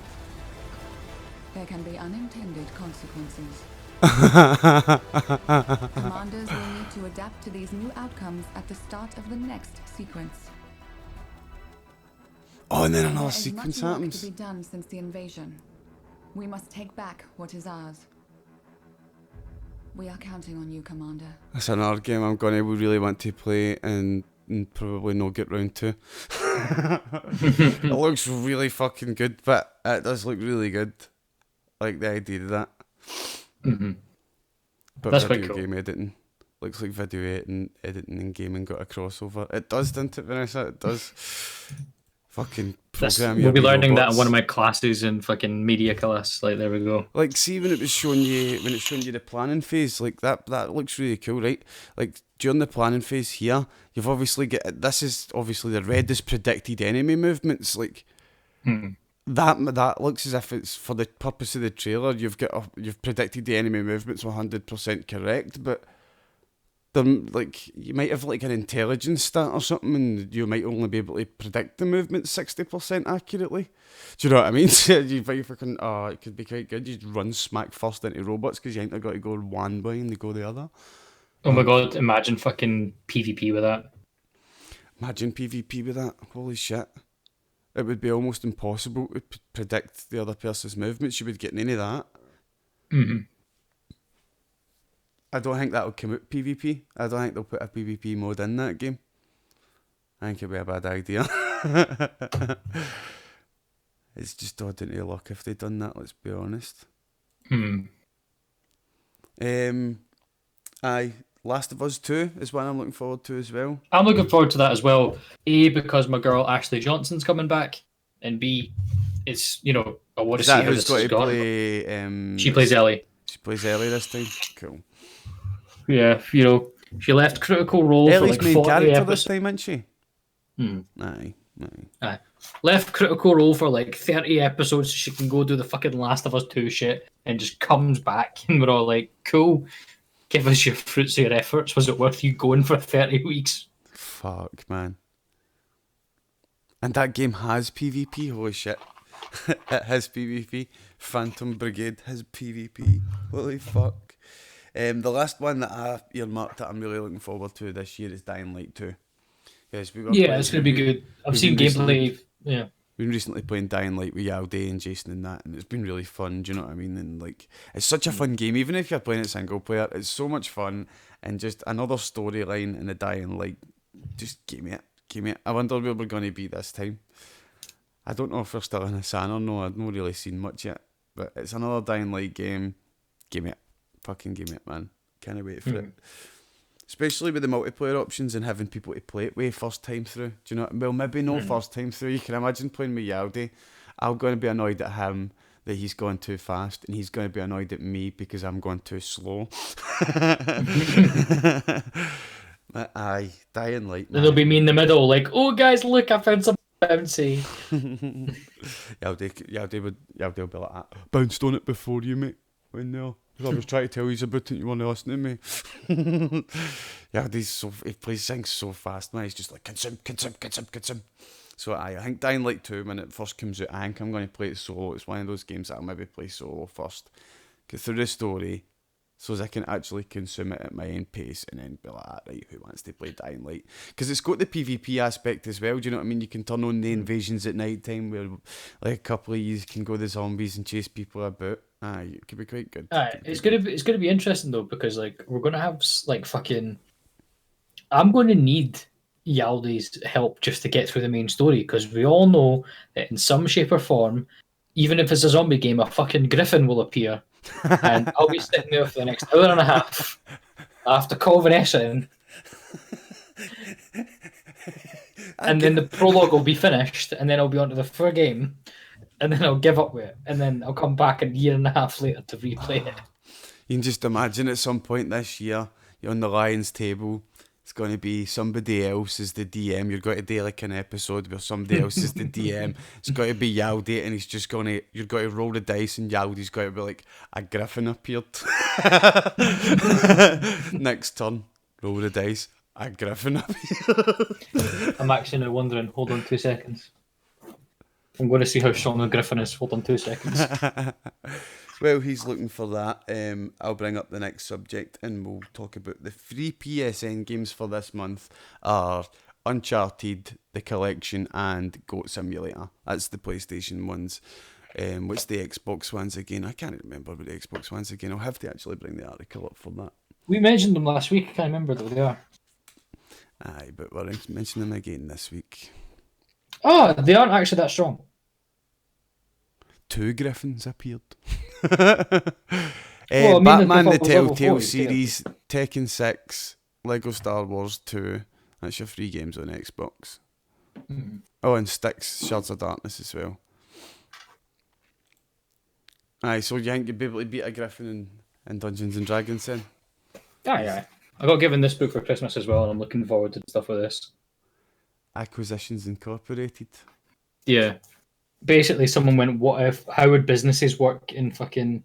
there can be unintended consequences. Commanders will need to adapt to these new outcomes at the start of the next sequence. Oh, and then another There is sequence much work happens. to be done since the invasion. We must take back what is ours. We are counting on you, Commander. That's another game I'm gonna really want to play and probably not get round to. It looks really fucking good, but it does look really good. I like the idea of that. Mm-hmm. But That's quite video cool. game editing. Looks like video editing and gaming got a crossover. It does, doesn't it, Vanessa? It does. Fucking program We'll your be learning that robots. in one of my classes in fucking media class. Like, there we go. Like, see when it's showing you the planning phase, like that looks really cool, right? Like during the planning phase here, you've obviously this is obviously the red is predicted enemy movements, like that looks as if it's for the purpose of the trailer. You've predicted the enemy movements 100% correct, but like you might have like an intelligence stat or something, and you might only be able to predict the movement 60% accurately. Do you know what I mean? So you fucking it could be quite good. You just run smack first into robots because you ain't got to go one way and they go the other. Oh my god, imagine fucking PvP with that. Imagine PvP with that. Holy shit! It would be almost impossible to predict the other person's movements. You would get any of that. Mm-hmm. I don't think that'll come out PvP. I don't think they'll put a PvP mode in that game. I think it'd be a bad idea. It's just odd into luck if they'd done that, let's be honest. Aye, Last of Us 2 is one I'm looking forward to as well. I'm looking forward to that as well. A, because my girl Ashley Johnson's coming back, and B, it's, I want to Is see that how who's this got has to gone. play... She plays Ellie. She plays Ellie this time? Cool. Yeah, she left Critical Role Ellie's for like main 40 character episodes. this time, isn't she? Aye. Aye. Left Critical Role for like 30 episodes so she can go do the fucking Last of Us 2 shit, and just comes back and we're all like, cool, give us your fruits of your efforts. Was it worth you going for 30 weeks? Fuck, man. And that game has PvP, holy shit. It has PvP. Phantom Brigade has PvP. Holy fuck. The last one that I earmarked that I'm really looking forward to this year is Dying Light 2. Yes, Yeah, it's going to be good. I've seen gameplay. Yeah. been recently playing Dying Light with Yalday and Jason and that, and it's been really fun. Do you know what I mean? And like, it's such a fun game, even if you're playing it single player. It's so much fun, and just another storyline in the Dying Light. Just give me it. I wonder where we're going to be this time. I don't know if we're still in a San or no. I've not really seen much yet, but it's another Dying Light game. Give me it. Fucking give me it, man. Can't wait for it. Especially with the multiplayer options and having people to play it with first time through. Do you know? Well, maybe no first time through. You can imagine playing with Yalday. I'm going to be annoyed at him that he's going too fast, and he's going to be annoyed at me because I'm going too slow. But aye, Dying Light. Then there'll be me in the middle, like, oh guys, look, I found some bouncy. Yalday will be like that. Bounced on it before you, mate. When no. I was trying to tell you about it, you weren't listening to me. He plays things so fast, man. He's just like, consume. So I think Dying Light 2, when it first comes out, I think I'm going to play it solo. It's one of those games that I'll maybe play solo first. Get through the story, so as I can actually consume it at my own pace, and then be like, right, who wants to play Dying Light? Because it's got the PvP aspect as well, do you know what I mean? You can turn on the invasions at night time, where like a couple of you can go the zombies and chase people about. It could be quite good. It's gonna be interesting though, because like we're gonna have like fucking. I'm going to need Yalday's help just to get through the main story, because we all know that in some shape or form, even if it's a zombie game, a fucking griffin will appear, and I'll be sitting there for the next hour and a half after convalescing, and then the prologue will be finished, and then I'll be onto the full game. And then I'll give up with it. And then I'll come back a year and a half later to replay it. You can just imagine at some point this year, you're on the Lions table. It's going to be somebody else is the DM. You're going to do like an episode where somebody else is the DM. It's going to be Yalday, and you're going to roll the dice, and Yalday's going to be like, a griffin appeared. Next turn, roll the dice, a griffin appeared. I'm actually now wondering, hold on 2 seconds. I'm going to see how strong a griffin is. Hold on 2 seconds. Well, he's looking for that. I'll bring up the next subject, and we'll talk about the free PSN games for this month are Uncharted, The Collection, and Goat Simulator. That's the PlayStation ones. What's the Xbox ones again? I can't remember what the Xbox ones again. I'll have to actually bring the article up for that. We mentioned them last week. I can't remember though. They are. Aye, but we're mentioning them again this week. Oh, they aren't actually that strong. 2 griffins appeared. Well, Batman the level Telltale 4, series, Tekken 6, Lego Star Wars 2. That's your free games on Xbox. Oh, and Styx, Shards of Darkness as well. Aye, so you think you'd be able to beat a griffin in Dungeons and Dragons then? Aye. I got given this book for Christmas as well, and I'm looking forward to stuff with this. Acquisitions Incorporated. Yeah. Basically, someone went, how would businesses work in fucking,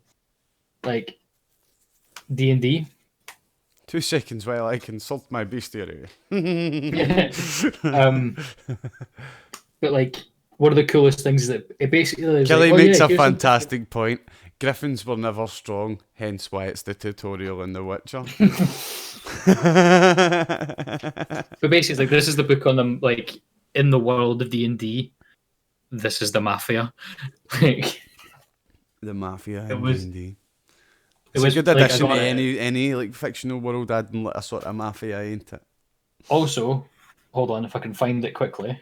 like, D&D? 2 seconds while I consult my bestiary. But, like, one of the coolest things is that it basically is Kelly like, makes a here's fantastic point. Griffins were never strong, hence why it's the tutorial in The Witcher. But basically, like, this is the book on them, like, in the world of D&D. This is the Mafia. Like, The Mafia It in was- D&D. it It's was a good like, I addition got to it. any like fictional world adding like a sort of mafia, ain't it? Also, hold on, if I can find it quickly.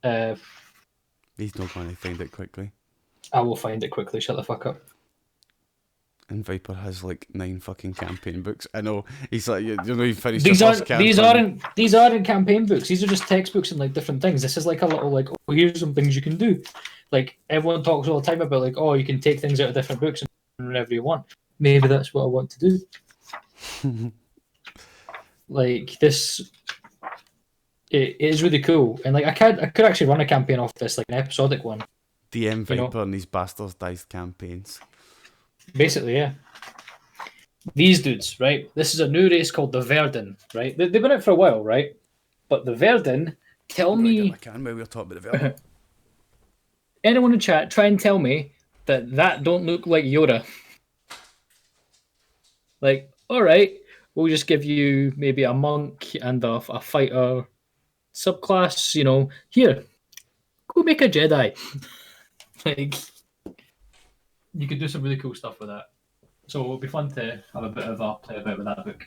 He's not going to find it quickly. I will find it quickly. Shut the fuck up. And Viper has like 9 fucking campaign books. I know he's like you're not even finished These your aren't first campaign. these aren't campaign books. These are just textbooks and like different things. This is like a little like, oh, here's some things you can do. Like everyone talks all the time about like, oh, you can take things out of different books and whenever you want. Maybe that's what I want to do. Like this, it is really cool, and like I could actually run a campaign off this, like an episodic one. DM Viper You know. and these bastardized campaigns. Basically, yeah. These dudes, right? This is a new race called the Verdun, right? They've been out for a while, right? But the Verdun, tell me, I can while we're talking about the Viper. anyone in chat, try and tell me that don't look like Yoda. Like, all right, we'll just give you maybe a monk and a fighter subclass, you know. Here, go make a Jedi. Like, you could do some really cool stuff with that. So it'll be fun to have a bit of a play about with that book.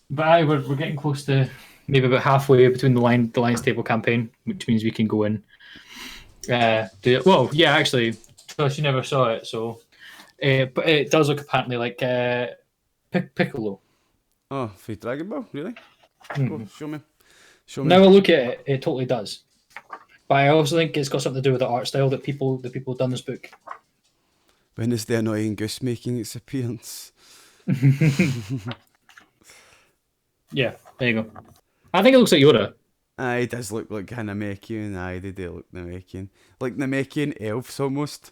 But we're getting close to maybe about halfway between the Lions Table campaign, which means we can go in. Well, yeah, actually, because you never saw it, so but it does look apparently like Piccolo. Oh, for Dragon Ball, really? Mm-hmm. Oh, show me. Show me. Now I look at it, it totally does. But I also think it's got something to do with the art style that people have done this book. When is the annoying goose making its appearance? Yeah, there you go. I think it looks like Yoda. Aye, it does look like a Namekian. Aye, they do look Namekian. Like Namekian elves almost.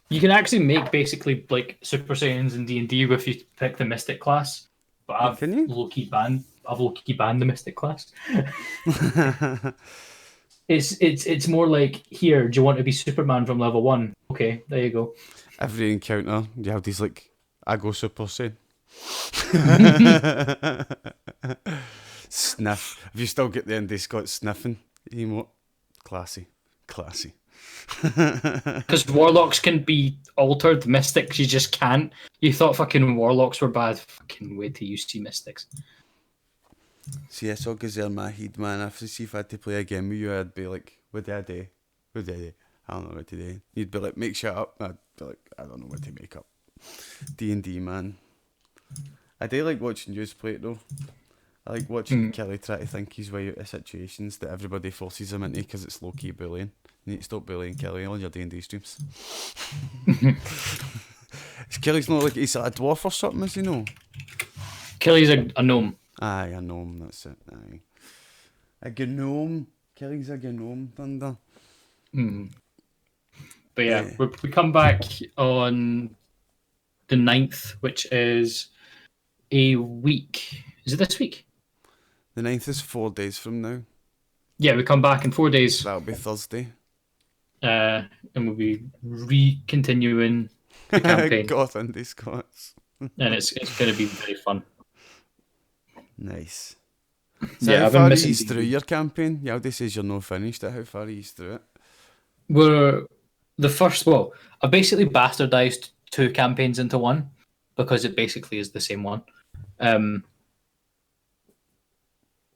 You can actually make basically like Super Saiyans in D&D if you pick the Mystic class. But I've Can you? low-key banned the Mystic class. It's more like, here, do you want to be Superman from level 1? Okay, there you go. Every encounter, you have these like, I go Super Saiyan. Sniff. Have you still got the IndiScots sniffing emote? Classy. Because warlocks can be altered, mystics you just can't. You thought fucking warlocks were bad. Fucking wait till you see mystics. See, I saw Gazelle in my head, man. If I had to play a game with you, I'd be like, what did I do? I don't know what to do. You'd be like, make shit up. I'd be like, I don't know what to make up. D&D, man. I do like watching you play it, though. I like watching Kelly try to think his way out of situations that everybody forces him into because it's low-key bullying. You need to stop bullying Kelly on your D&D streams. Kelly's not like, he's a dwarf or something, is he no? Kelly's a gnome. Aye, a gnome, that's it. Aye. A gnome. Kelly's a gnome, Thunder. But yeah, we come back on the 9th, which is a week. Is it this week? The 9th is 4 days from now. Yeah, we come back in 4 days. That'll be Thursday. And we'll be re-continuing the campaign. God, IndiScots. And it's going to be very fun. Nice. So Yeah, how I've far been are missing you through your campaign? Yaldi says you're not finished it. How far are you through it? We're the first. Well, I basically bastardized 2 campaigns into one because it basically is the same one.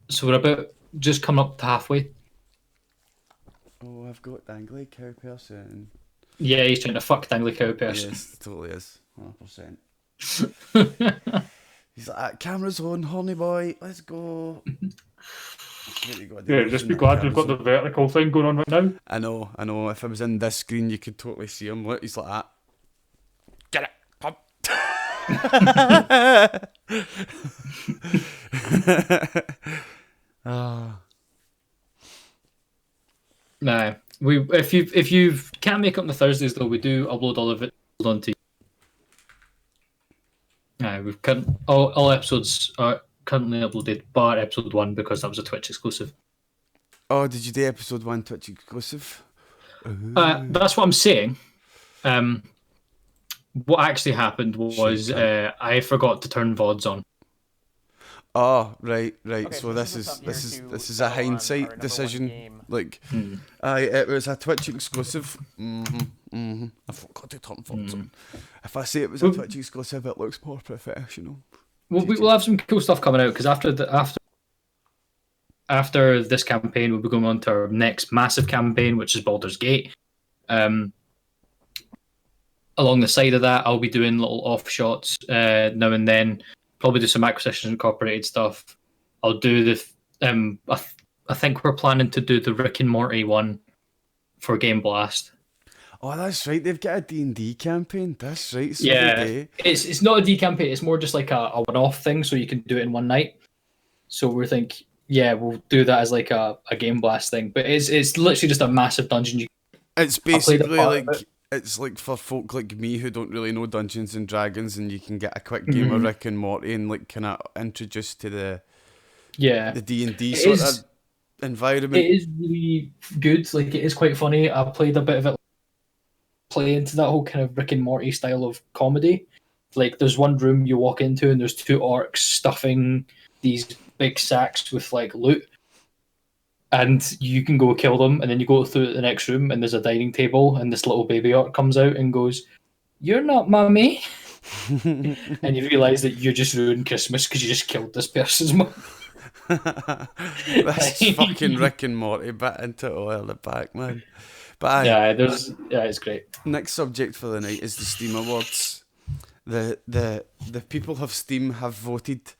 So we're about just coming up to halfway. Oh, I've got Dangly Cow Person. Yeah, he's trying to fuck Dangly Cow Person. Yes, it totally is. 100%. He's like, camera's on, horny boy, let's go. Yeah, just be glad we've got the vertical thing going on right now. I know. If I was in this screen, you could totally see him. Look, he's like that. Get it, come. Nah, if you can't make up the Thursdays though, we do upload all of it onto. We've all episodes are currently uploaded, bar episode 1 because that was a Twitch exclusive. Oh, did you do episode 1 Twitch exclusive? That's what I'm saying. What actually happened was I forgot to turn VODs on. Oh, right. Okay, so this is a hindsight our decision. game. Like, it was a Twitch exclusive. I forgot to turn VODs on. If I say it was a Twitch exclusive, it looks more professional. We'll have some cool stuff coming out because after this campaign, we'll be going on to our next massive campaign, which is Baldur's Gate. Along the side of that, I'll be doing little offshots now and then. Probably do some Acquisitions Incorporated stuff. I'll do the. I think we're planning to do the Rick and Morty one for Game Blast. Oh, that's right. They've got a D&D campaign. That's right. So Yeah, it's not a D campaign. It's more just like a one-off thing, so you can do it in one night. So we're thinking, we'll do that as like a Game Blast thing. But it's literally just a massive dungeon. It's basically like it's like for folk like me who don't really know Dungeons and Dragons, and you can get a quick game of Rick and Morty and like kind of introduced to the D&D sort of environment. It is really good. Like, it is quite funny. I played a bit of it, play into that whole kind of Rick and Morty style of comedy. Like, there's one room you walk into and there's 2 orcs stuffing these big sacks with like loot, and you can go kill them, and then you go through the next room, and there's a dining table, and this little baby orc comes out and goes, "You're not mummy," and you realise that you just ruined Christmas because you just killed this person's mum. That's fucking Rick and Morty bit into it all at the back, man. But aye, Yeah, it's great. next subject for the night is the Steam Awards. The people of Steam have voted,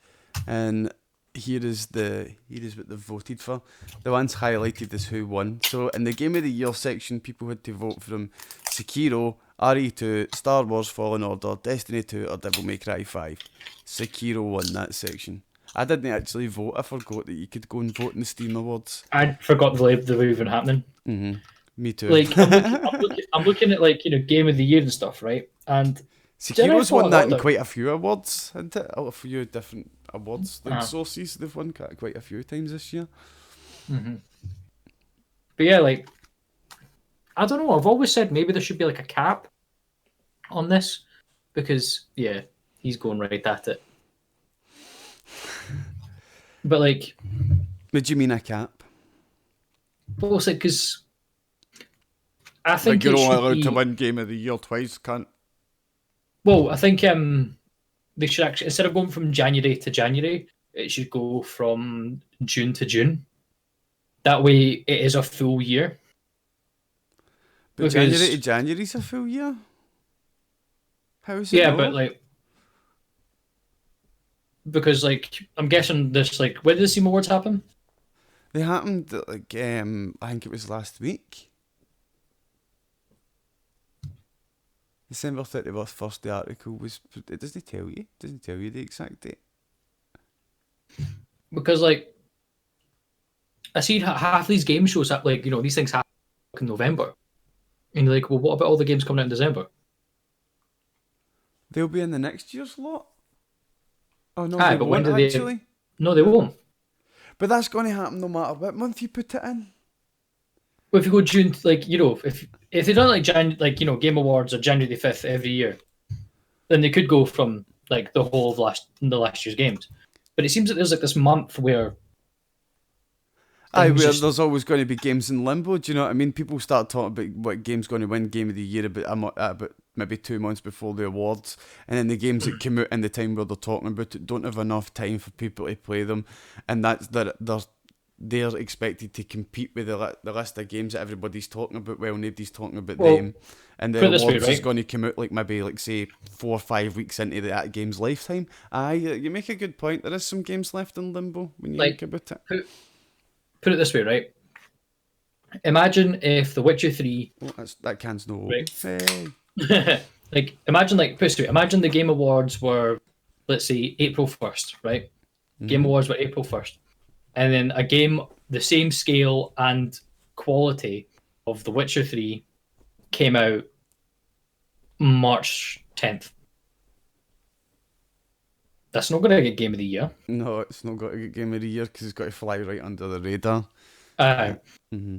and here is what they've voted for. The ones highlighted is who won. So in the Game of the Year section, people had to vote from Sekiro, RE2, Star Wars Fallen Order, Destiny 2, or Devil May Cry 5. Sekiro won that section. I didn't actually vote. I forgot that you could go and vote in the Steam Awards. I forgot they were even happening. Mm-hmm. Me too. Like I'm looking at like Game of the Year and stuff, right? And Sekiro's won that in quite. quite a few awards, hasn't it? A few different awards, like sources. They've won quite a few times this year. Mm-hmm. But yeah, like I don't know. I've always said maybe there should be like a cap on this because he's going right at it. But like, what do you mean a cap? Well, it's like because I think like you're only allowed to win Game of the Year twice, can't? Well, I think they should actually, instead of going from January to January, it should go from June to June. That way, it is a full year. But January to January's a full year. How is it? Yeah, but like. Because, like, I'm guessing this, like, when did the Steam Awards happen? They happened, like, I think it was last week. December 31st, the article was... It doesn't tell you. It doesn't tell you the exact date. Because, like, I see half these game shows, like, these things happen in November. And you're like, well, what about all the games coming out in December? They'll be in the next year's lot. Oh, no, Aye, they but won't, when do actually. No, they won't. But that's going to happen no matter what month you put it in. Well, if you go June, like, if they don't like Game Awards are January the 5th every year, then they could go from like the whole of last year's games. But it seems that there's like this month where there's always going to be games in limbo. Do you know what I mean? People start talking about what game's going to win Game of the Year about maybe 2 months before the awards, and then the games that come out in the time where they're talking about it don't have enough time for people to play them, and that's they're expected to compete with the list of games that everybody's talking about. Well, nobody's talking about them, and the awards is going to come out like say 4 or 5 weeks into that game's lifetime. Aye, you make a good point. There is some games left in limbo when you think about it. Put it this way, right? Imagine if The Witcher 3... Oh, that can's no... Right. Hey. Like, imagine the Game Awards were, let's say, April 1st, right? Mm-hmm. Game Awards were April 1st. And then a game the same scale and quality of The Witcher 3 came out March 10th. That's not going to get Game of the Year. No, it's not got to get Game of the Year because it's got to fly right under the radar. Mm-hmm.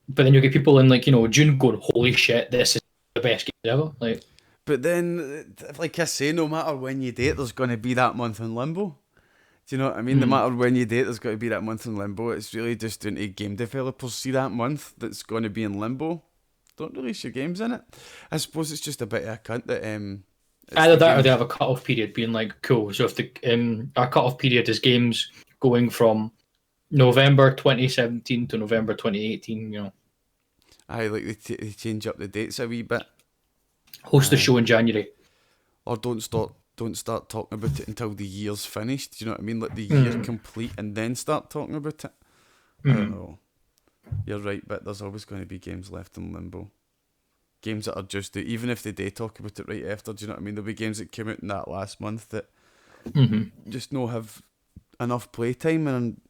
But then you get people in June going, "Holy shit, this is the best game ever!" Like, but then, like I say, no matter when you date, there's going to be that month in limbo. Do you know what I mean? No matter when you date, there's got to be that month in limbo. It's really just down to game developers see that month that's going to be in limbo. Don't release your games in it. I suppose it's just a bit of a cunt that either that or they have a cut-off period being like, cool, so if our cut-off period is games going from November 2017 to November 2018, Aye, like they change up the dates a wee bit. Host the show in January. Or don't start talking about it until the year's finished. Do you know what I mean? Let the year complete and then start talking about it. I don't know. You're right, but there's always going to be games left in limbo. Games that are just even if they do talk about it right after, do you know what I mean? There'll be games that came out in that last month that just no have enough playtime, and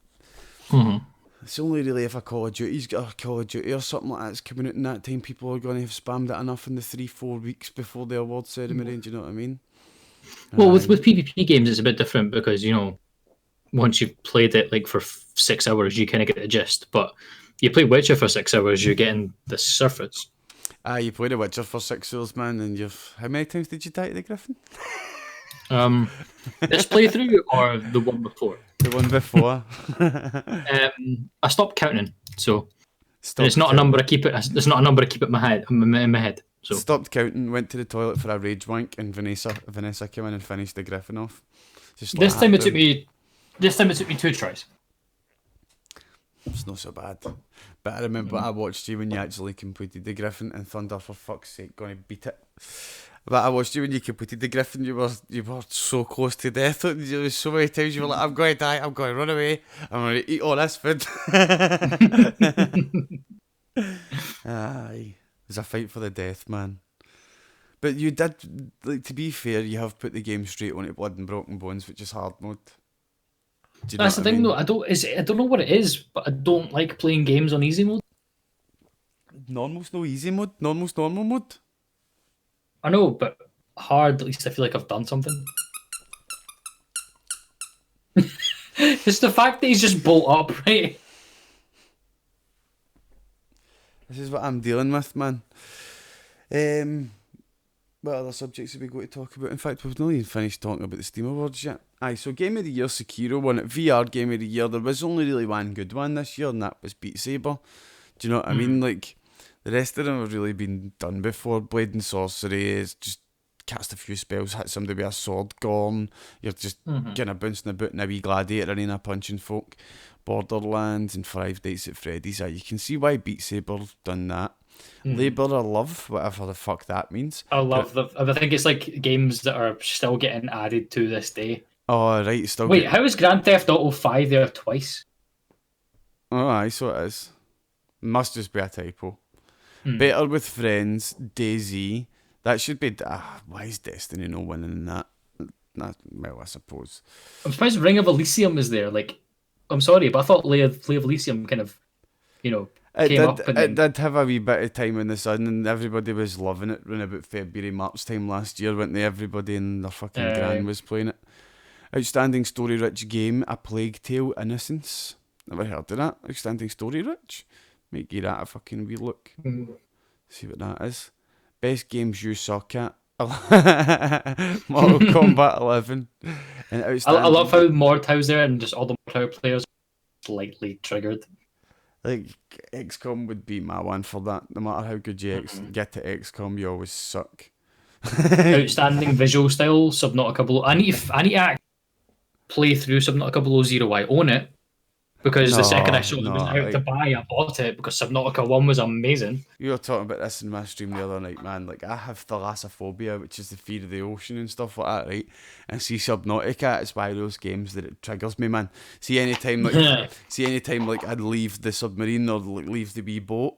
it's only really if a Call of Duty's got a Call of Duty or something like that's coming out in that time, people are going to have spammed it enough in the 3-4 weeks before the award ceremony. Do you know what I mean? Well, with PvP games, it's a bit different because once you've played it like for 6 hours, you kind of get the gist. But you play Witcher for 6 hours, you're getting the surface. You played The Witcher for 6 hours, man, and how many times did you die to the Griffin? This playthrough or the one before? The one before. I stopped counting, so Stopped it's not counting. a number I keep it. It's not a number I keep it in my head. So Stopped counting, went to the toilet for a rage wank, and Vanessa came in and finished the Griffin off. Just this like time that, it took boom. me. This time it took me 2 tries. It's not so bad. But I remember I watched you when you actually completed the Griffin, and Thunder, for fuck's sake, gonna beat it. But I watched you when you completed the Griffin. You were so close to death. There was so many times you were like, "I'm going to die. I'm going to run away. I'm going to eat all this food." Aye, it was a fight for the death, man. But you did, like, to be fair, you have put the game straight onto Blood and Broken Bones, which is hard mode. Do you know That's the what I thing, mean? though. I don't know what it is, but I don't like playing games on easy mode. Normal's no easy mode. Normal's normal mode. I know, but hard. At least I feel like I've done something. It's the fact that he's just bolt up, right? This is what I'm dealing with, man. What other subjects have we got to talk about? In fact, we've not even finished talking about the Steam Awards yet. Aye, so Game of the Year, Sekiro won it. VR Game of the Year, there was only really one good one this year, and that was Beat Saber. Do you know what I mean? Like, the rest of them have really been done before. Blade and Sorcery is just cast a few spells, hit somebody with a sword, gone. You're just kind of bouncing about in a wee gladiator arena punching folk. Borderlands and Five Nights at Freddy's. You can see why Beat Saber's done that. Labour of Love, whatever the fuck that means. I think it's like games that are still getting added to this day. Oh, right, still Wait, good. how is Grand Theft Auto 5 there twice? Oh, aye, so it is. Must just be a typo. Better with Friends, DayZ. That should be... why is Destiny no winning in that? Well, I suppose. I'm surprised Ring of Elysium is there. Like, I'm sorry, but I thought Play of Elysium kind of, came up. And It did have a wee bit of time in the sun, and everybody was loving it around about February, March time last year, weren't they? Everybody and their fucking gran was playing it. Outstanding Story Rich Game, A Plague Tale Innocence. Never heard of that. Outstanding Story Rich. Might give that a fucking wee look. See what that is. Best Games You Suck At. Mortal Kombat 11. And I love how Mordhau's there and just all the Mordhau players are slightly triggered. Like, XCOM would be my one for that. No matter how good you get to XCOM, you always suck. Outstanding visual style, Subnautica Below. I need to play through Subnautica Below Zero. I own it because the second I saw it was out to buy, I bought it because Subnautica 1 was amazing. You were talking about this in my stream the other night, man. Like, I have thalassophobia, which is the fear of the ocean and stuff like that, right? And see, Subnautica, it's one of those games that it triggers me, man. See, anytime like I'd leave the submarine or like, leave the wee boat,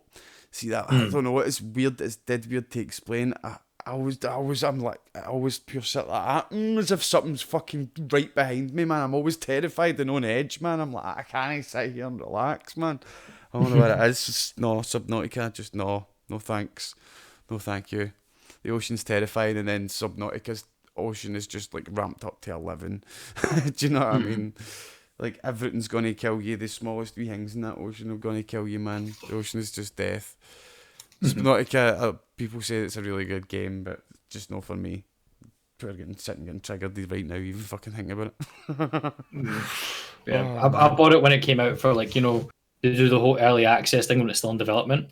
see that, I don't know, it's weird, it's dead weird to explain. I always pure shit like that, as if something's fucking right behind me, man. I'm always terrified and on edge, man. I'm like, I can't sit here and relax, man. I don't know what it is. Just, no, Subnautica, just no thanks. No thank you. The ocean's terrifying, and then Subnautica's ocean is just like ramped up to 11. Do you know what I mean? Like, everything's gonna kill you. The smallest wee things in that ocean are gonna kill you, man. The ocean is just death. Subnautica, people say it's a really good game, but just not for me. We're getting triggered right now, even fucking thinking about it. I bought it when it came out for, like, they do the whole early access thing when it's still in development.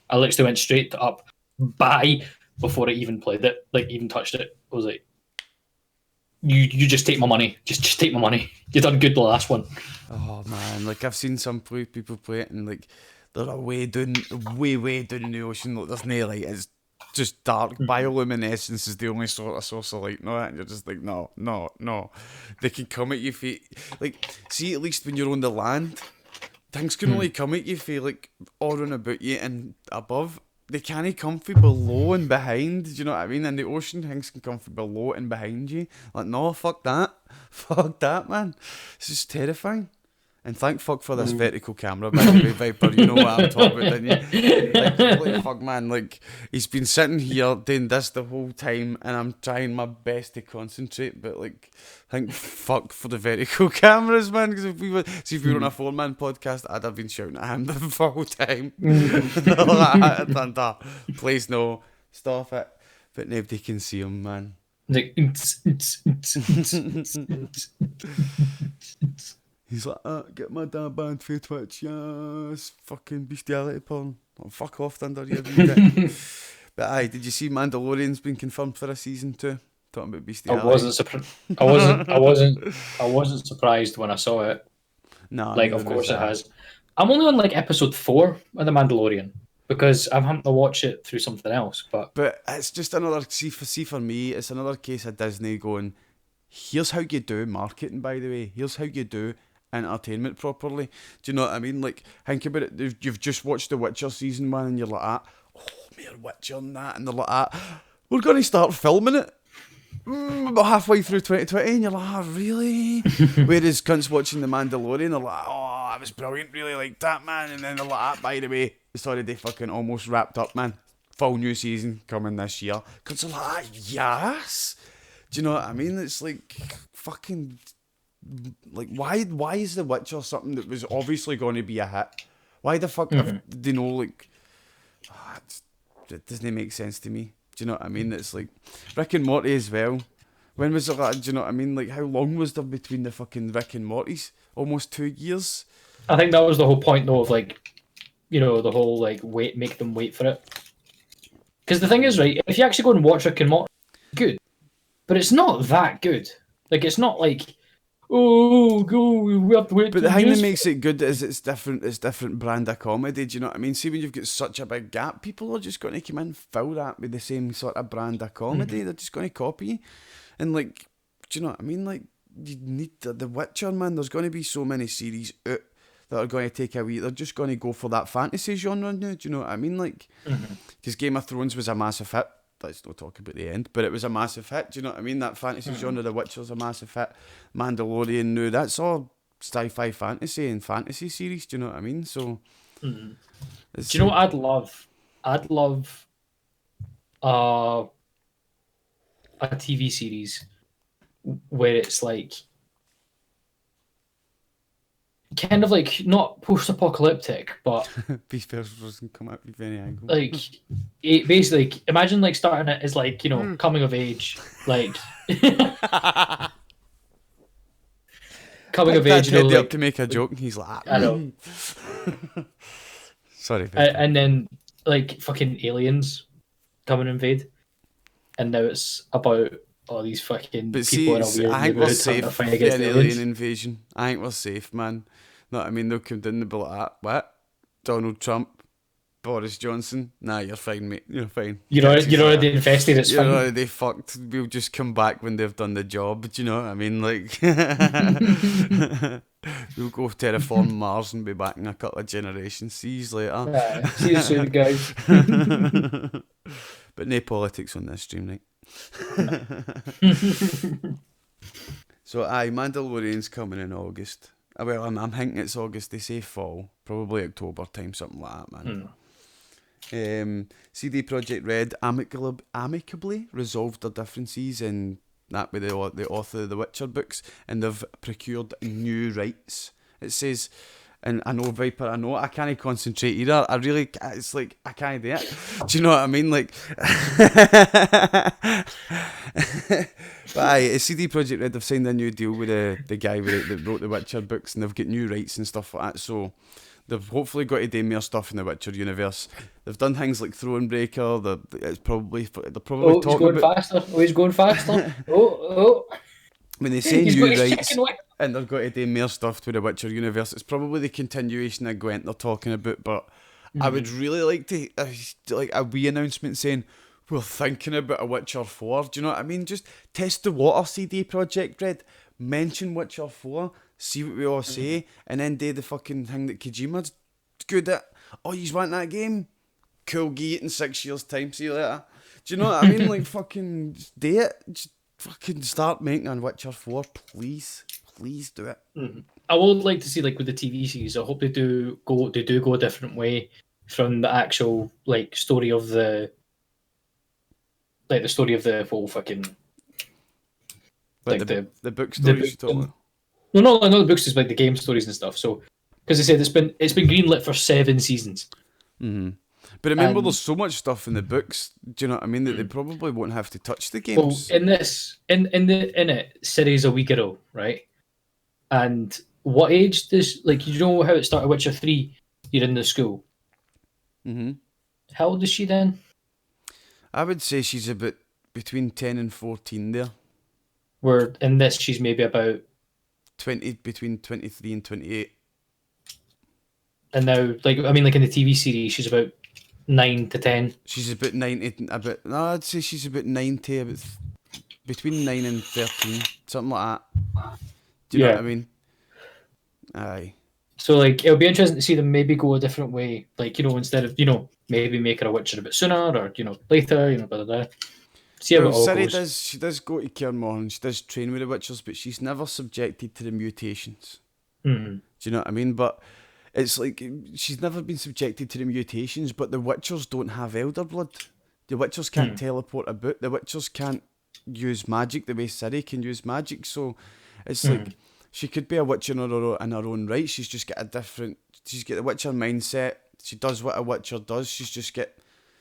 I literally went straight to buy before I even played it, like, even touched it. I was like, you just take my money. Just take my money. You done good the last one. Oh man, like, I've seen some people play it, and like, they're way down in the ocean. Like, there's no light. It's just dark. Bioluminescence is the only sort of source of light. No, and you're just like, no. They can come at you for, like, see, at least when you're on the land, things can only come at you for, like, all around about you and above. They can't come from below and behind. Do you know what I mean? In the ocean, things can come from below and behind you. Like, no, fuck that, man. It's just terrifying. And thank fuck for this vertical camera, by the way, Viper. You know what I'm talking about, didn't you? Like, fuck, man. Like, he's been sitting here doing this the whole time, and I'm trying my best to concentrate. But like, thank fuck for the vertical cameras, man. Because if we were on a 4-man podcast, I'd have been shouting at him the whole time. Please no, stop it. But nobody can see him, man. Like, He's like, get my dad banned for Twitch, yes, fucking bestiality porn. Oh, fuck off, Thunder, you dick. But aye, did you see Mandalorian's been confirmed for a season 2? Talking about I bestiality. I wasn't surprised when I saw it. No, Like, of course it has. I'm only on like episode 4 of The Mandalorian because I'm having to watch it through something else. But it's just another, see for me, it's another case of Disney going, here's how you do marketing, by the way. Here's how you do entertainment properly. Do you know what I mean? Like, think about it. You've just watched The Witcher season 1 and you're like, mere Witcher and that. And they're like, we're going to start filming it about halfway through 2020. And you're like, really? Whereas cunts watching The Mandalorian, they're like, that was brilliant, really like that, man. And then they're like, by the way, it's already fucking almost wrapped up, man. Full new season coming this year. Cunts are like, yes. Do you know what I mean? It's like, fucking... Like, why is The Witcher something that was obviously going to be a hit? Why the fuck did they know, like... it doesn't make sense to me. Do you know what I mean? It's like Rick and Morty as well. When was it? Do you know what I mean? Like, how long was there between the fucking Rick and Mortys? Almost 2 years. I think that was the whole point, though, of like, you know, the whole like make them wait for it. Because the thing is, right? If you actually go and watch Rick and Morty, good, but it's not that good. Like, it's not like, we have to wait. But the thing that makes it good is it's different brand of comedy. Do you know what I mean? See, when you've got such a big gap, people are just going to come in and fill that with the same sort of brand of comedy. They're just going to copy. And like, do you know what I mean? Like, you need the Witcher, man. There's going to be so many series out that are going to take a wee. They're just going to go for that fantasy genre now. Do you know what I mean? Like, because Game of Thrones was a massive hit. Let's not talk about the end, but it was a massive hit. Do you know what I mean? That fantasy genre, The Witcher's a massive hit. Mandalorian, no, that's all sci-fi fantasy and fantasy series. Do you know what I mean? So, do you know what I'd love? I'd love a TV series where it's like kind of like not post-apocalyptic, but Beast Bears doesn't come out with any angle. like it basically imagine like starting it as like, you know, coming of age, like coming of age, you know, like, up to make a joke, and he's like, I know. Sorry, and then like fucking aliens come and invade, and now it's about all these fucking people in a weird I think we're neighborhood safe trying to for fight an against alien aliens. invasion. I think we're safe, man. No, I mean, they'll come down and be like, what? Donald Trump? Boris Johnson? Nah, you're fine, mate. You're fine. You're already infested, it's You're fine. already fucked. We'll just come back when they've done the job. Do you know what I mean? Like, we'll go terraform Mars and be back in a couple of generations. See you later. See you soon, guys. But no politics on this stream, right? So, Mandalorian's coming in August. Well, I'm thinking it's August. They say fall, probably October time, something like that, man. CD Projekt Red amicably resolved their differences in that with the author of the Witcher books, and they've procured new rights. It says, and I know Viper, I can't concentrate either. It's like I can't do it. Do you know what I mean? Like, but CD Projekt Red have signed a new deal with the guy that wrote the Witcher books, and they've got new rights and stuff like that. So they've hopefully got to do more stuff in the Witcher universe. They've done things like Thronebreaker. They're probably talking about. He's going faster. Oh. When they say new rights and they've got to do more stuff to the Witcher universe, it's probably the continuation of Gwent they're talking about. But I would really like to like a wee announcement saying we're thinking about a Witcher 4. Do you know what I mean? Just test the water, CD Projekt Red. Mention Witcher 4, see what we all say, and then do the fucking thing that Kojima's good at. Oh, you want that game? Cool, get it in 6 years' time. See you later. Do you know what I mean? Like, fucking just do it. Just fucking start making on Witcher 4, please. Please do it. I would like to see, like, with the TV series, I hope they do go a different way from the actual, like, story of the whole fucking, like, the book stories. No, the books is like the game stories and stuff. So, because they said it's been greenlit for 7 seasons. Mm-hmm. But remember, there's so much stuff in the books. Do you know what I mean? That they probably won't have to touch the games. Well, in it, Ciri's a wee girl, right? And what age does, like, you know how it started Witcher 3? You're in the school. Mm-hmm. How old is she then? I would say she's about between 10 and 14 there. Where in this, she's maybe about 20, between 23 and 28. And now, like, I mean, like in the TV series, she's about 9 to 10. She's about 90, no, I'd say she's about 90, between 9 and 13, something like that. Do you know what I mean? Aye. So, like, it'll be interesting to see them maybe go a different way. Like, you know, instead of, you know, maybe make her a Witcher a bit sooner or, you know, later, you know, blah, blah, blah. See how it all Ciri goes. she does go to Cairn Morn, she does train with the Witchers, but she's never subjected to the mutations. Mm. Do you know what I mean? But it's like, she's never been subjected to the mutations, but the Witchers don't have Elder Blood. The Witchers can't teleport about. The Witchers can't use magic the way Ciri can use magic. So it's like, she could be a Witcher in her own right. She's just got she's got the Witcher mindset. She does what a Witcher does. She's just got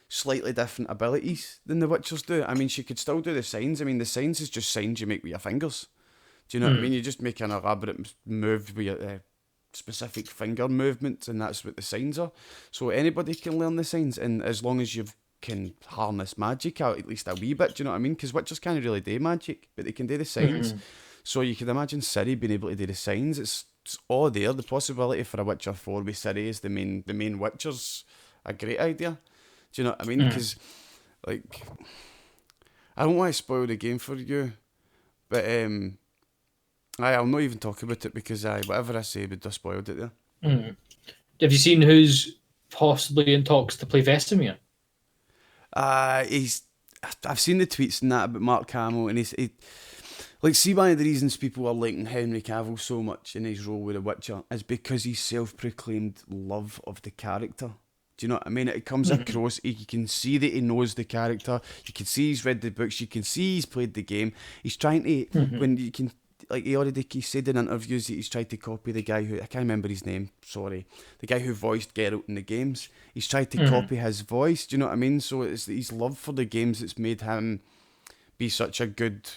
slightly different abilities than the Witchers do. I mean, she could still do the signs. I mean, the signs is just signs you make with your fingers. Do you know what I mean? You just make an elaborate move with your specific finger movements, and that's what the signs are. So anybody can learn the signs, and as long as you can harness magic out at least a wee bit, do you know what I mean? Because Witchers can't really do magic, but they can do the signs. So you can imagine Ciri being able to do the signs. It's all there. The possibility for a Witcher 4 with Ciri as the main Witcher's a great idea. Do you know what I mean? Because, like, I don't want to spoil the game for you, but I'll not even talk about it because whatever I say would have spoiled it there. Have you seen who's possibly in talks to play Vesemir? I've seen the tweets and that about Mark Hamill, and see, one of the reasons people are liking Henry Cavill so much in his role with The Witcher is because his self-proclaimed love of the character. Do you know what I mean? It comes across, you can see that he knows the character, you can see he's read the books, you can see he's played the game. He's trying to, when you can, like he said in interviews that he's tried to copy the guy who, I can't remember his name, sorry, the guy who voiced Geralt in the games. He's tried to copy his voice, do you know what I mean? So it's his love for the games that's made him be such a good,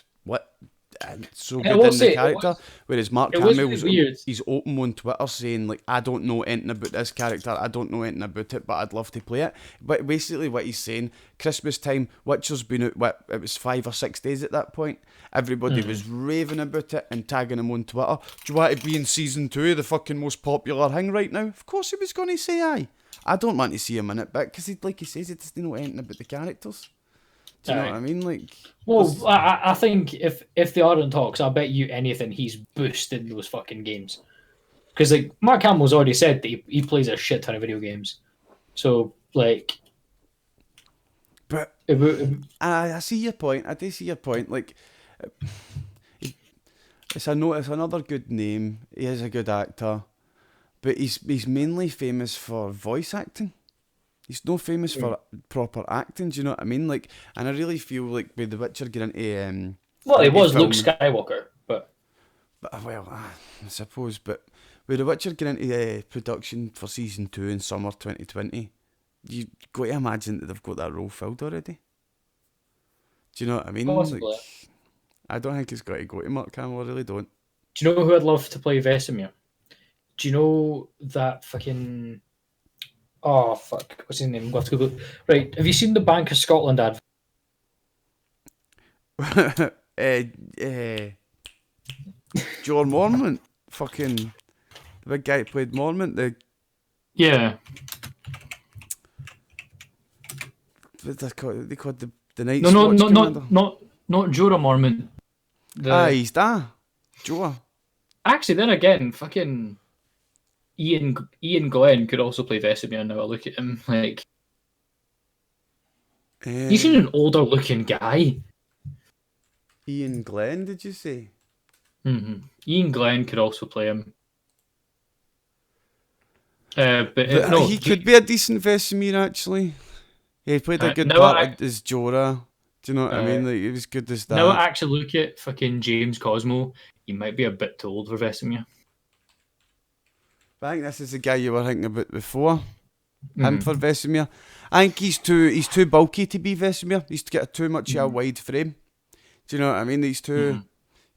so good in the character. Whereas Mark Hamill, he's open on Twitter saying, like, I don't know anything about this character, I don't know anything about it, but I'd love to play it. But basically what he's saying, Christmas time, Witcher's been out, it was 5 or 6 days at that point. Everybody was raving about it and tagging him on Twitter. Do you want to be in season 2, the fucking most popular thing right now? Of course he was going to say aye. I don't want to see him in it, but because like he says, he doesn't know anything about the characters. Do you know what I mean? Like, well, I think if they are in talks, I bet you anything he's boosting those fucking games. Because, like, Mark Hamill's already said that he plays a shit ton of video games. So, like... But I see your point. I do see your point. Like, it's another good name. He is a good actor. But he's mainly famous for voice acting. He's no famous for proper acting, do you know what I mean? Like, and I really feel like with The Witcher getting into... well, he was Luke Skywalker, but well, I suppose, but with The Witcher getting into production for Season 2 in summer 2020, you got to imagine that they've got that role filled already. Do you know what I mean? Possibly. Like, I don't think it's got to go to Mark Hamill, I really don't. Do you know who I'd love to play Vesemir? Do you know that fucking... oh, fuck. What's his name? I'm going to have to Google it. Right, have you seen the Bank of Scotland ad? John Mormont. Fucking... the big guy who played Mormont. Yeah. They called the Night No, Watch Commander. not Jorah Mormont. He's that. Jorah. Actually, then again, fucking... Ian Glenn could also play Vesemir now I look at him. Like, he's an older looking guy. Ian Glenn, did you say? Ian Glenn could also play him. No, he could be a decent Vesemir, actually. Yeah, he played a good part as Jorah. Do you know what I mean? Like, he was good as that. Now I actually look at fucking James Cosmo, he might be a bit too old for Vesemir. But I think this is the guy you were thinking about before. Him for Vesemir. I think he's too bulky to be Vesemir. He's got too much of a wide frame. Do you know what I mean? He's too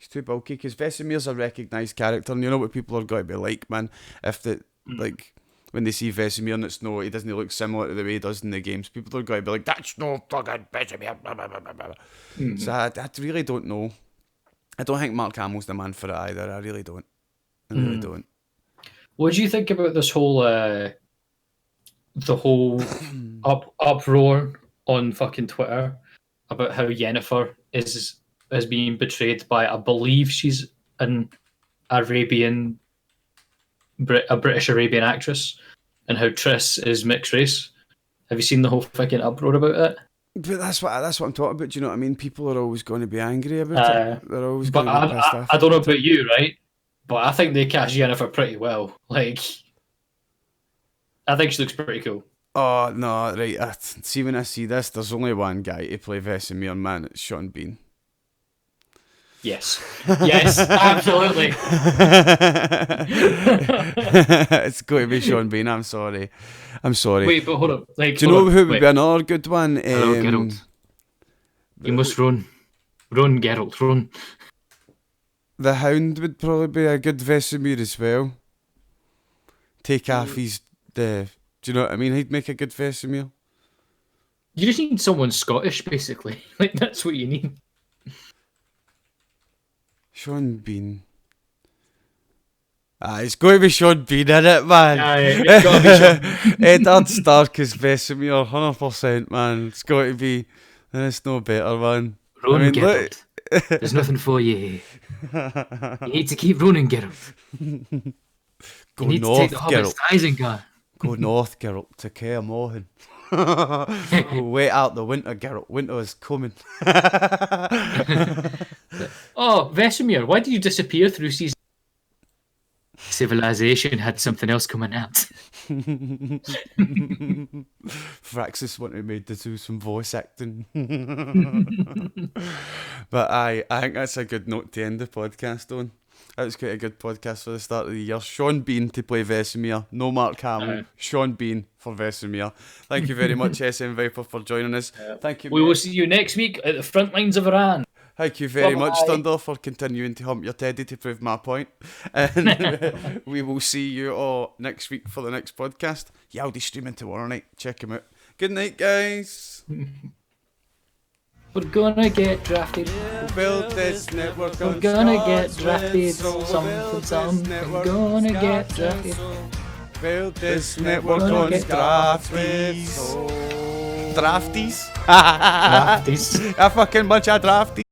He's too bulky, because Vesemir's a recognised character, and you know what people are going to be like, man. If like, when they see Vesemir and it's no, he doesn't look similar to the way he does in the games, people are going to be like, that's no fucking Vesemir, blah, blah, blah, blah, blah. So I really don't know. I don't think Mark Hamill's the man for it either. I really don't. I really don't. What do you think about this whole the whole uproar on fucking Twitter about how Yennefer is being betrayed by, I believe she's an Arabian, a British Arabian actress, and how Triss is mixed race? Have you seen the whole fucking uproar about it? But that's what I'm talking about. Do you know what I mean? People are always going to be angry about it. They're always going to be pissed off. I don't know about you, right? But I think they cast Yennefer pretty well. Like, I think she looks pretty cool. Oh no, right. See, when I see this, there's only one guy to play Vesemir, man. It's Sean Bean. Yes. Yes, absolutely. It's going to be Sean Bean. I'm sorry. Wait, but hold up. Like, do you know who would be another good one? Hello, Geralt. You must run. Run, Geralt, run. The Hound would probably be a good Vesemir as well. Take off his... do you know what I mean? He'd make a good Vesemir. You just need someone Scottish, basically. Like, that's what you need. Sean Bean. It's going to be Sean Bean, innit, man? It's got to be Sean Bean. Eddard Stark is Vesemir, 100%, man. It's got to be... There's no better, man. Run, Geralt. There's nothing for you here. You need to keep running, Geralt. Go you need north, to take the Hobbit's Geralt. Isengard. Go north, Geralt, to Kaer Morhen. Wait out the winter, Geralt. Winter is coming. Oh, Vesemir, why did you disappear through season? Civilization had something else coming out. Fraxis wanted me to do some voice acting. But I think that's a good note to end the podcast on. That was quite a good podcast for the start of the year. Sean Bean to play Vesemir. No Mark Hamill. Sean Bean for Vesemir. Thank you very much, SM Viper, for joining us. Thank you. We will see you next week at the front lines of Iran. Thank you very much, Thunder, for continuing to hump your teddy to prove my point. And we will see you all next week for the next podcast. Yeah, I'll be streaming tomorrow night. Check him out. Good night, guys. We're gonna get drafted. We'll build this network. We're gonna get drafted. Something. We're gonna get drafted. Build this network on drafties. Drafties? Drafties. A fucking bunch of drafties.